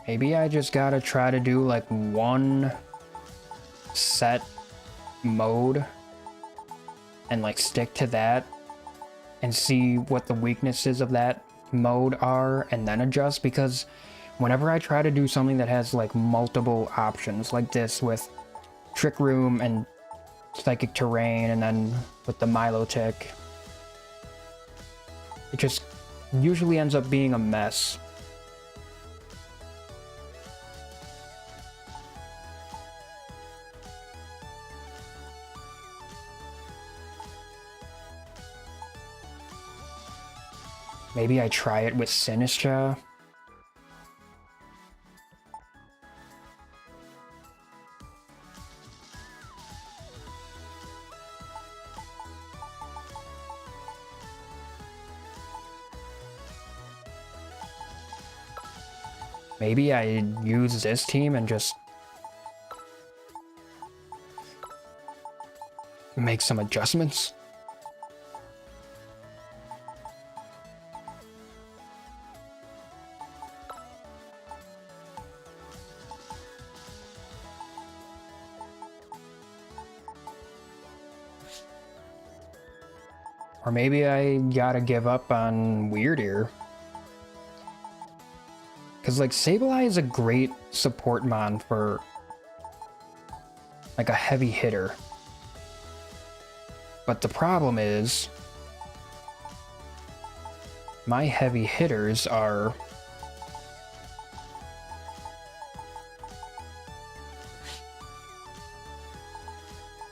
Maybe I just gotta try to do like one set mode and like stick to that and see what the weaknesses of that mode are and then adjust, because whenever I try to do something that has like multiple options like this with Trick Room and Psychic Terrain and then with the Milotech, it just usually ends up being a mess. Maybe I try it with Sinistra. Maybe I use this team and just make some adjustments. Or maybe I gotta give up on Wyrdeer. Because, like, Sableye is a great support mon for, like, a heavy hitter. But the problem is, my heavy hitters are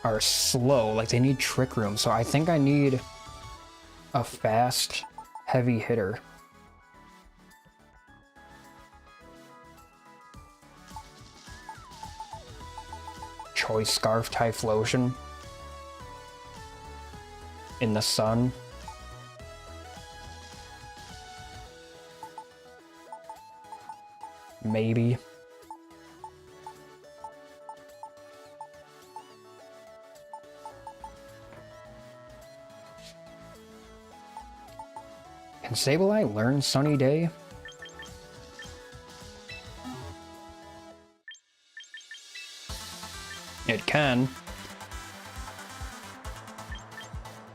are slow. Like, they need Trick Room. So I think I need a fast, heavy hitter. Choice Scarf Typhlosion. In the sun. Maybe. Can Sableye learn Sunny Day? It can.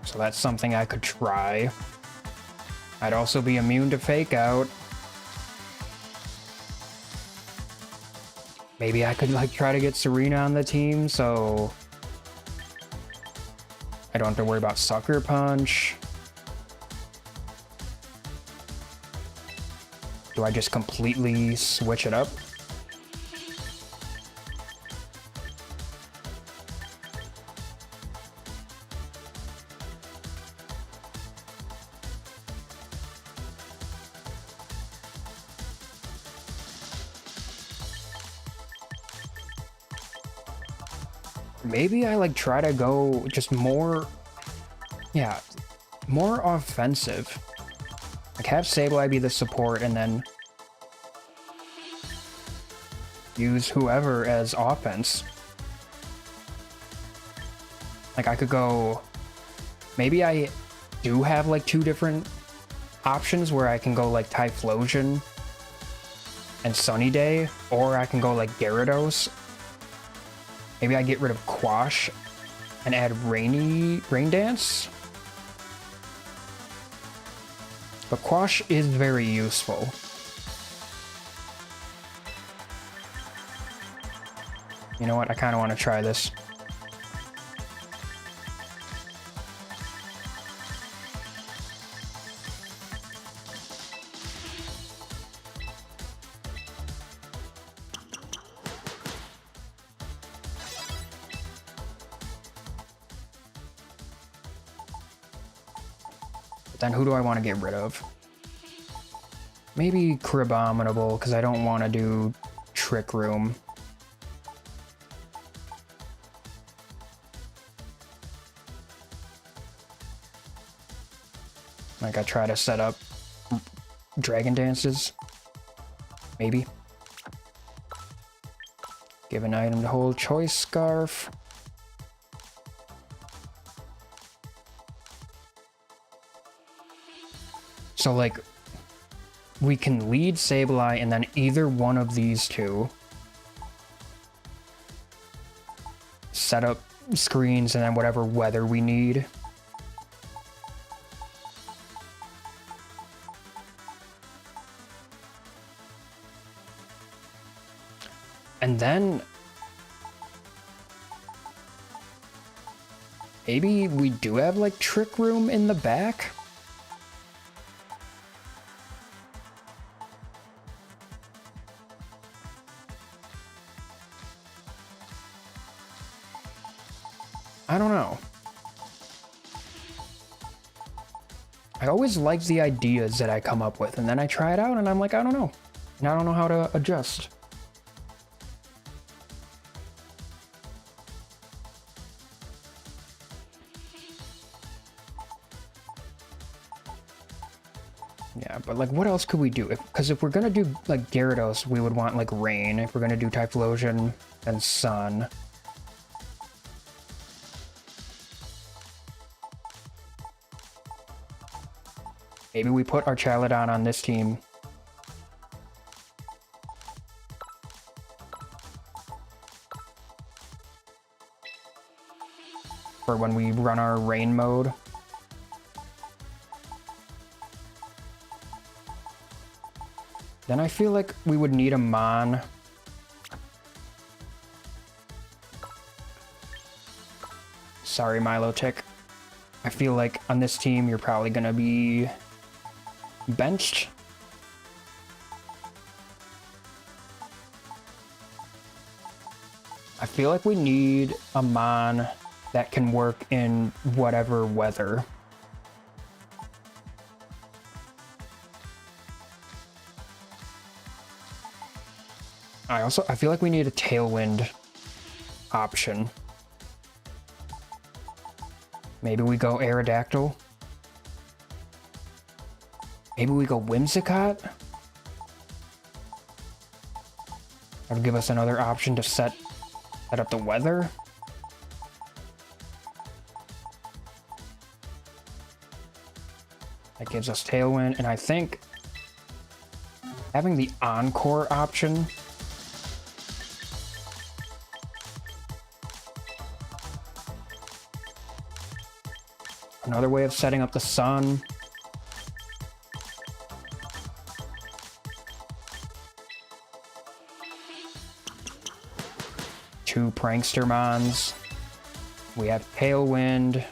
So that's something I could try. I'd also be immune to Fake Out. Maybe I could like try to get Serena on the team so I don't have to worry about Sucker Punch. Do I just completely switch it up? Maybe I like try to go just more, yeah, more offensive. Like have Sableye be the support and then use whoever as offense. Like I could go, maybe I do have like two different options where I can go like Typhlosion and Sunny Day, or I can go like Gyarados. Maybe I get rid of Quash and add Rain Dance. But Quash is very useful. You know what? I kind of want to try this. Then who do I want to get rid of? Maybe Crabominable, because I don't want to do Trick Room. Like I try to set up Dragon Dances. Maybe. Give an item to hold Choice Scarf. So, like, we can lead Sableye and then either one of these two set up screens and then whatever weather we need. And then maybe we do have, like, Trick Room in the back? I don't know. I always like the ideas that I come up with, and then I try it out, and I'm like, I don't know. And I don't know how to adjust. Yeah, but like, what else could we do? Because if we're gonna do like Gyarados, we would want like Rain. If we're gonna do Typhlosion, then Sun. Maybe we put our Chaladon on this team. For when we run our rain mode. Then I feel like we would need a Mon. Sorry, Milotic. I feel like on this team you're probably gonna be benched. I feel like we need a Mon that can work in whatever weather. I feel like we need a tailwind option. Maybe we go Aerodactyl. Maybe we go Whimsicott. That would give us another option to set up the weather. That gives us Tailwind, and I think having the Encore option another way of setting up the sun. Two Prankster Mons. We have Tailwind.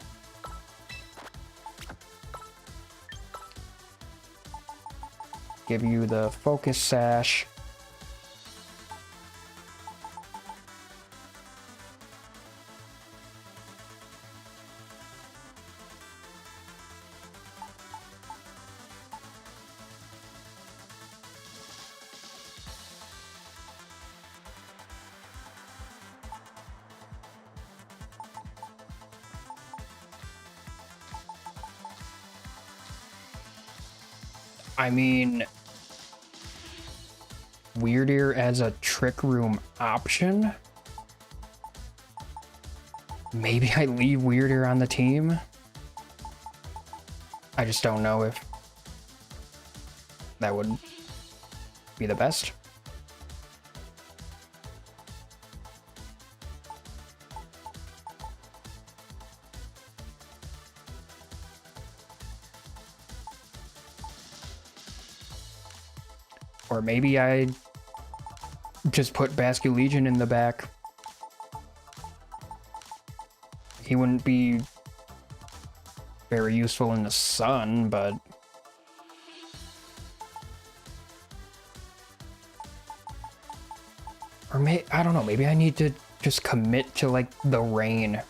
Give you the Focus Sash. I mean, Wyrdeer as a Trick Room option? Maybe I leave Wyrdeer on the team? I just don't know if that would be the best. Or maybe I just put Basculegion in the back. He wouldn't be very useful in the sun, but or I don't know, maybe I need to just commit to like the rain.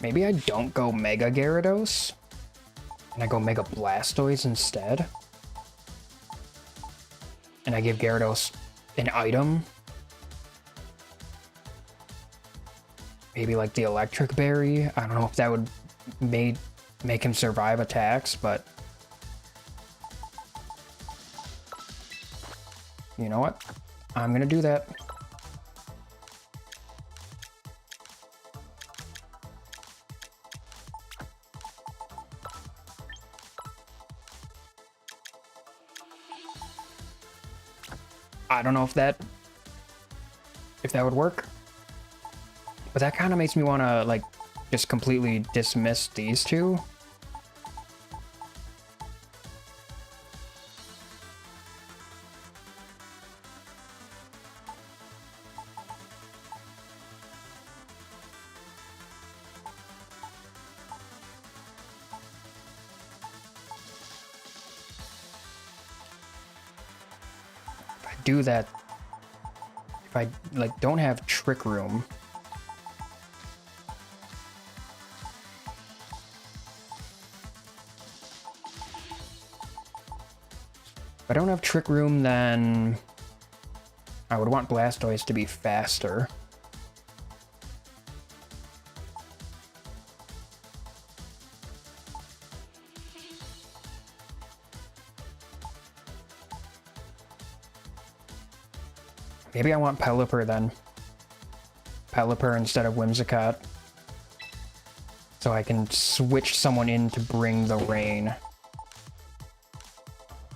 Maybe I don't go Mega Gyarados, and I go Mega Blastoise instead. And I give Gyarados an item. Maybe like the Electric Berry. I don't know if that would make him survive attacks, but you know what? I'm gonna do that. I don't know if that would work, but that kind of makes me want to like just completely dismiss these two. Do that if I like don't have Trick Room. If I don't have Trick Room, then I would want Blastoise to be faster. Maybe I want Pelipper then. Pelipper instead of Whimsicott. So I can switch someone in to bring the rain.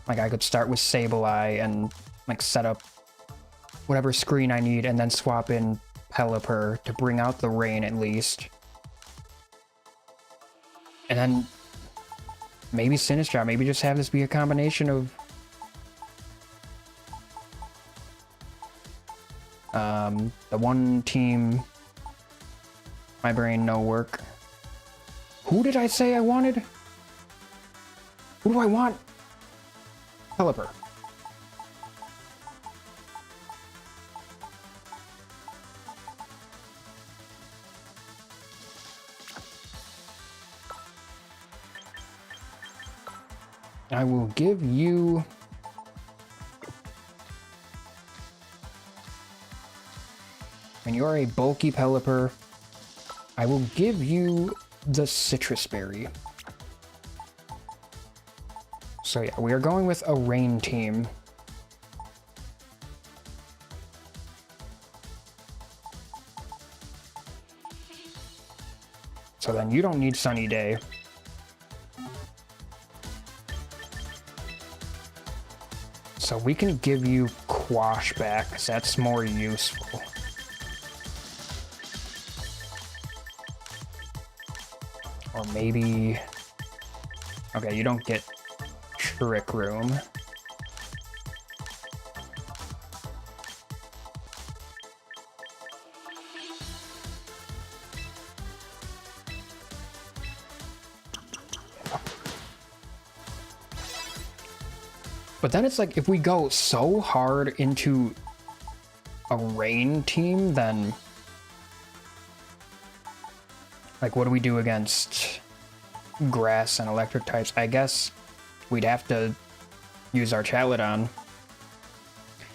Like, I could start with Sableye and, like, set up whatever screen I need and then swap in Pelipper to bring out the rain at least. And then maybe Sinistcha, maybe just have this be a combination of the one team, my brain no work. Who did I say I wanted? Who do I want? Pelipper. I will give you... When you're a bulky Pelipper, I will give you the Citrus Berry. So yeah, we are going with a rain team. So then you don't need Sunny Day. So we can give you Quash back, because that's more useful. Or maybe... Okay, you don't get Trick Room. But then it's like, if we go so hard into a rain team, then... Like, what do we do against grass and electric types? I guess we'd have to use our Chaladon.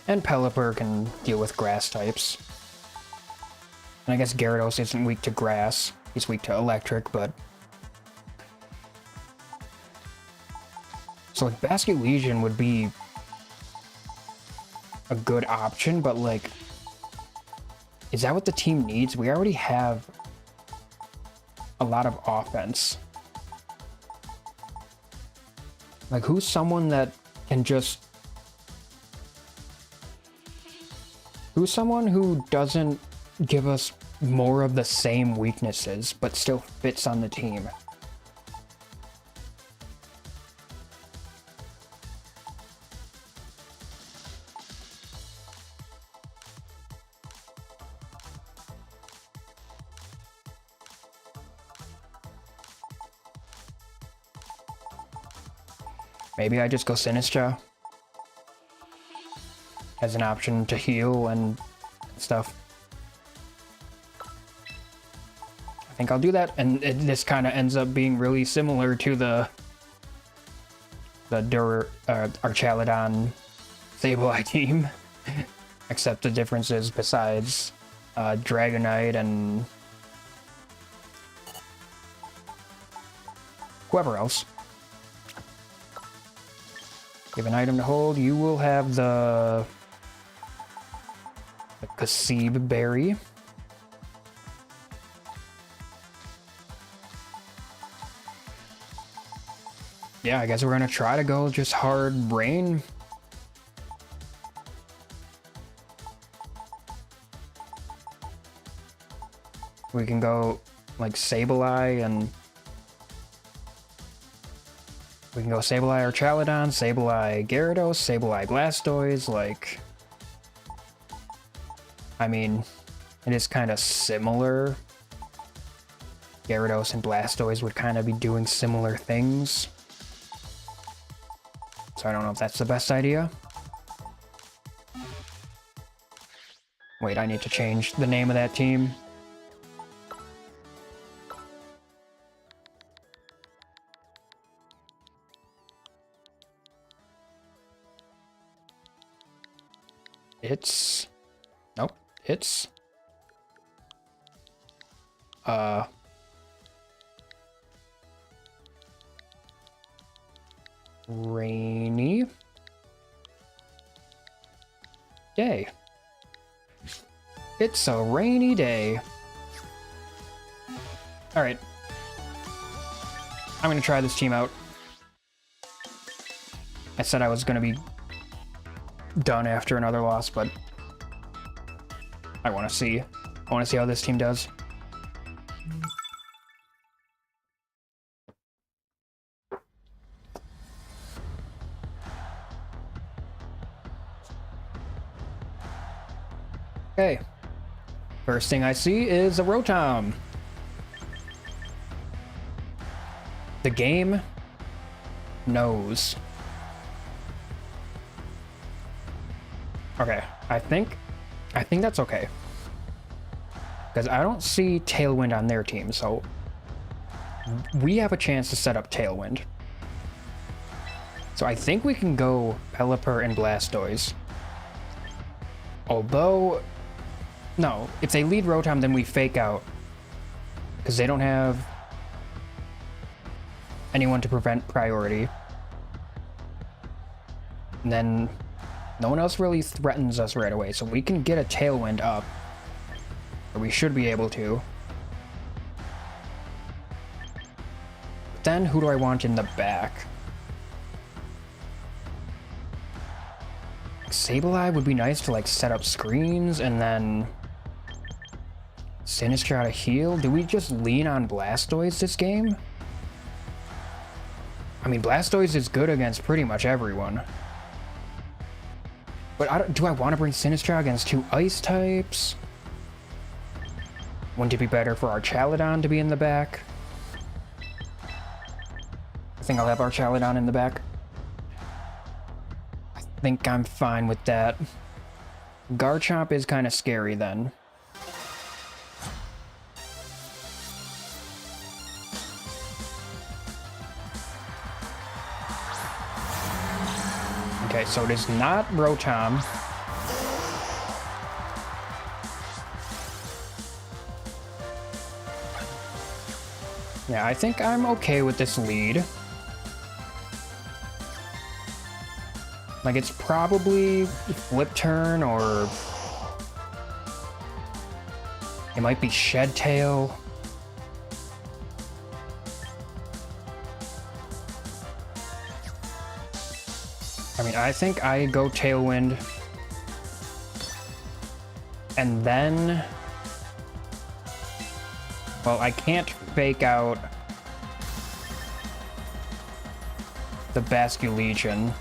And Pelipper can deal with grass types. And I guess Gyarados isn't weak to grass. He's weak to electric, but... So, like, Basculegion would be a good option, but, like... Is that what the team needs? We already have a lot of offense. Like, who's someone that can just... Who's someone who doesn't give us more of the same weaknesses, but still fits on the team? Maybe I just go Sinistcha as an option to heal and stuff. I think I'll do that, and this kind of ends up being really similar to the Archaladon Sableye team, except the differences besides Dragonite and whoever else. Give an item to hold. You will have the Kasib Berry. Yeah, I guess we're gonna try to go just hard rain. We can go like Sableye and we can go Sableye or Chaladon, Sableye Gyarados, Sableye Blastoise, like... I mean, it is kind of similar. Gyarados and Blastoise would kind of be doing similar things. So I don't know if that's the best idea. Wait, I need to change the name of that team. It's... Nope. It's... Rainy... day. It's a rainy day. Alright. I'm gonna try this team out. I said I was going to be done after another loss, but I want to see. I want to see how this team does. Okay. First thing I see is a Rotom. The game knows. Okay, I think that's okay. Because I don't see Tailwind on their team, so we have a chance to set up Tailwind. So I think we can go Pelipper and Blastoise. Although, no, if they lead Rotom, then we fake out. Because they don't have anyone to prevent priority. And then no one else really threatens us right away, so we can get a Tailwind up. Or we should be able to. But then who do I want in the back? Sableye would be nice to like set up screens, and then Sinistcha to heal. Do we just lean on Blastoise this game? I mean, Blastoise is good against pretty much everyone. But do I want to bring Sinistcha against two ice types? Wouldn't it be better for our Chaladon to be in the back? I think I'll have our Chaladon in the back. I think I'm fine with that. Garchomp is kind of scary then. Okay, so it is not Rotom. Yeah, I think I'm okay with this lead. Like, it's probably Flip Turn, or it might be Shed Tail. I mean, I think I go Tailwind. And then, well, I can't fake out the Basculegion.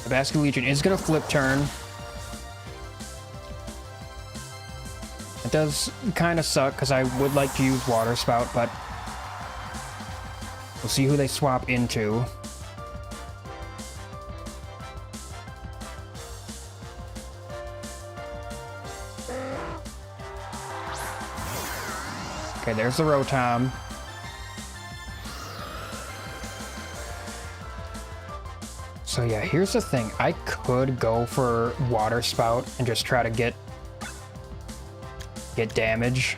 The Basculegion is going to Flip Turn. It does kind of suck because I would like to use Water Spout, but we'll see who they swap into. Okay, there's the Rotom. So yeah, here's the thing. I could go for Water Spout and just try to get damage.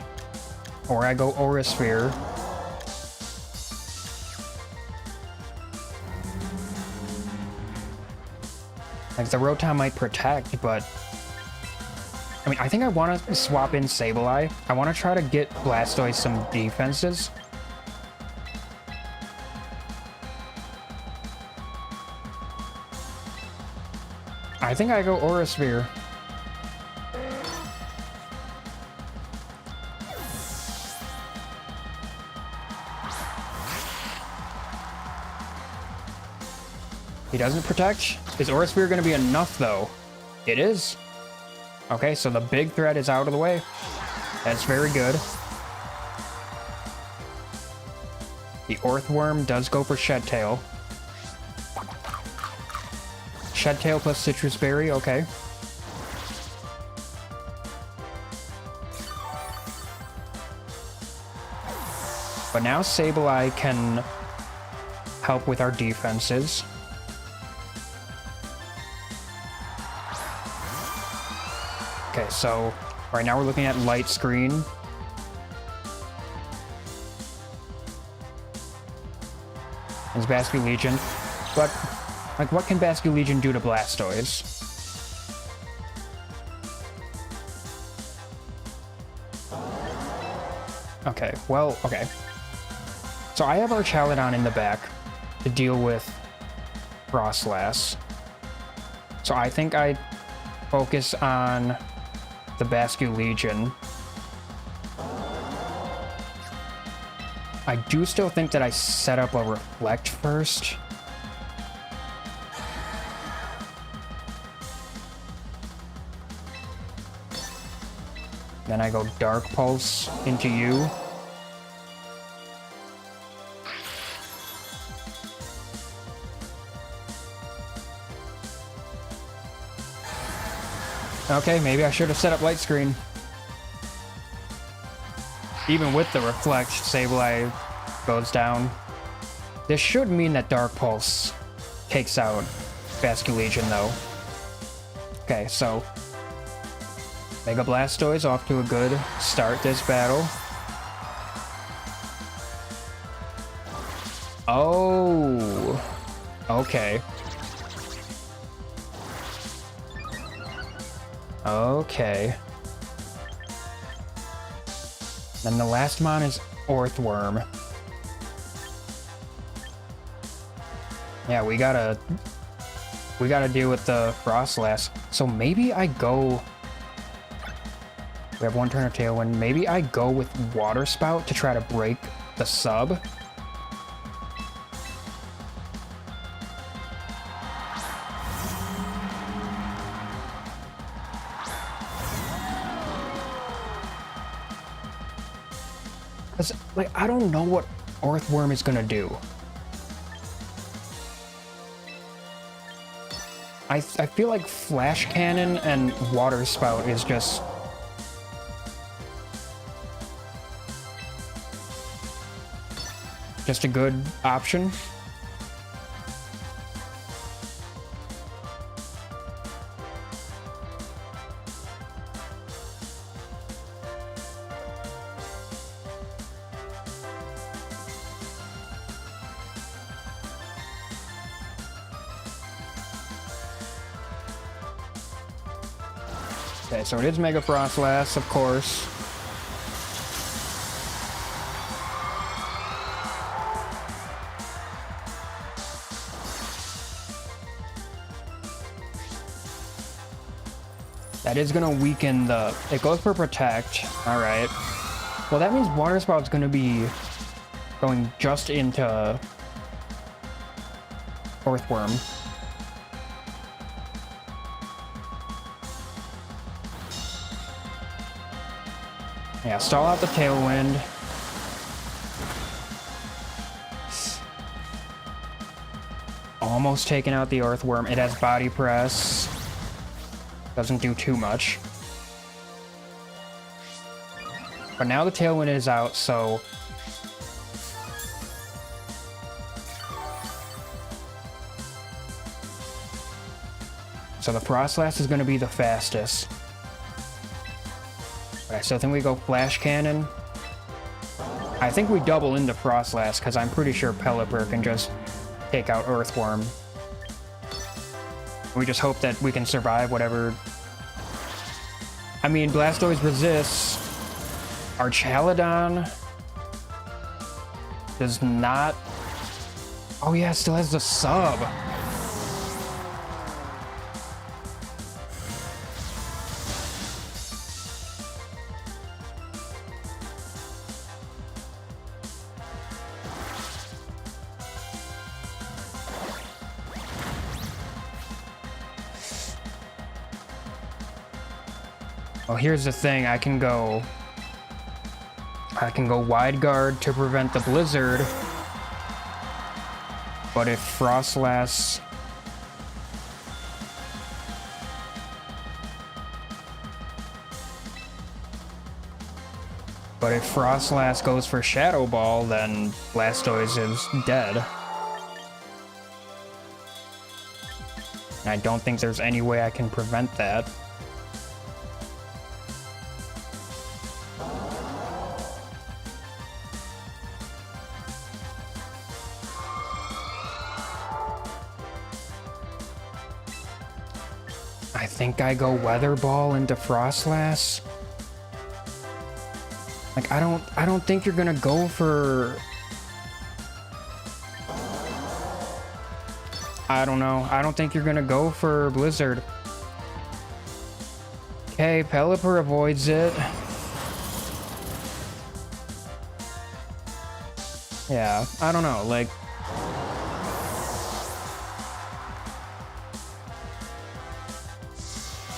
Or I go Aura Sphere. Like, the Rotom might protect, but I mean, I think I want to swap in Sableye. I want to try to get Blastoise some defenses. I think I go Aura Sphere. He doesn't protect. Is Aura Sphere going to be enough, though? It is. Okay, so the big threat is out of the way. That's very good. The Earthworm does go for Shed Tail. Shed Tail plus Citrus Berry, okay. But now Sableye can help with our defenses. Okay, so right now we're looking at light screen. It's Bascu Legion. But, like, what can Bascu Legion do to Blastoise? Okay, well, okay. So I have our Chaladon in the back to deal with Frostlass. So I think I focus on the Bascu Legion. I do still think that I set up a Reflect first. Then I go Dark Pulse into you. Okay, maybe I should have set up Light Screen. Even with the Reflect, Sableye goes down. This should mean that Dark Pulse takes out Bascu Legion, though. Okay, so Mega Blastoise off to a good start this battle. Oh, okay. Okay. Then the last mon is Orthworm. Yeah, we gotta deal with the Frostlass. So maybe I go... We have one turn of Tailwind. Maybe I go with Water Spout to try to break the sub. Cause, like, I don't know what Orthworm is gonna do. I feel like Flash Cannon and Water Spout is just... a good option. Okay, so it is Mega Frostlass, of course. That is gonna weaken the... It goes for Protect. Alright. Well, that means Water Spout's gonna be going just into Orthworm. Yeah, stall out the Tailwind. Almost taking out the Earthworm. It has Body Press. Doesn't do too much. But now the Tailwind is out, so... So the Frostlass is going to be the fastest. But I still think we go Flash Cannon. I think we double into Frostlass, because I'm pretty sure Pelipper can just take out Earthworm. We just hope that we can survive whatever... I mean, Blastoise resists. Our Chaladon does not... Oh yeah, it still has the sub. Well, here's the thing, I can go Wide Guard to prevent the Blizzard, but if Frostlass... goes for Shadow Ball, then Blastoise is dead. And I don't think there's any way I can prevent that. I think I go Weather Ball into Frostlass. Like, I don't think you're gonna go for... I don't know. I don't think you're gonna go for Blizzard. Okay, Pelipper avoids it. Yeah, I don't know, like...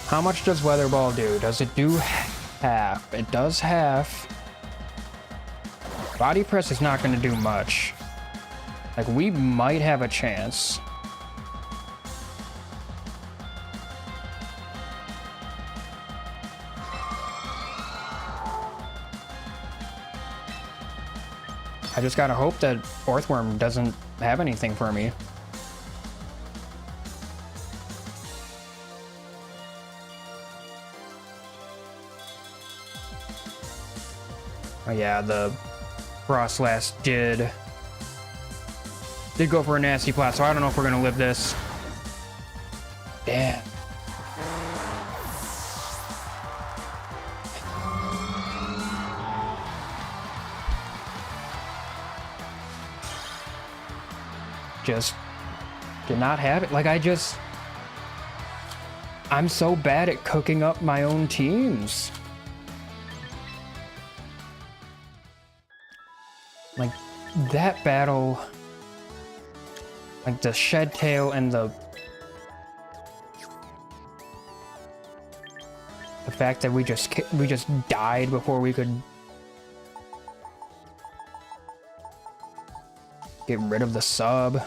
How much does Weather Ball do? Does it do half? It does half. Body Press is not gonna do much. Like, we might have a chance. I just gotta hope that Earthworm doesn't have anything for me. Oh yeah, the Frostlass did go for a nasty plat, so I don't know if we're gonna live this. Damn. Just did not have it. Like, I'm so bad at cooking up my own teams. Like, that battle, like the Shed Tail and the fact that we just died before we could get rid of the sub.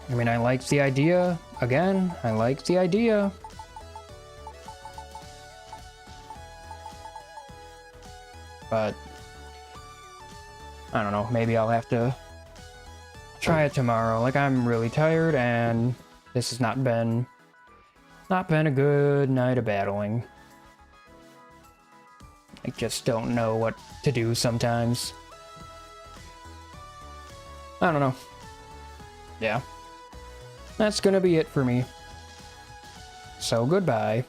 I mean, I liked the idea. Again, I liked the idea. But I don't know, maybe I'll have to try it tomorrow. Like, I'm really tired and this has not been a good night of battling. I just don't know what to do sometimes. I don't know. Yeah. That's gonna be it for me. So goodbye.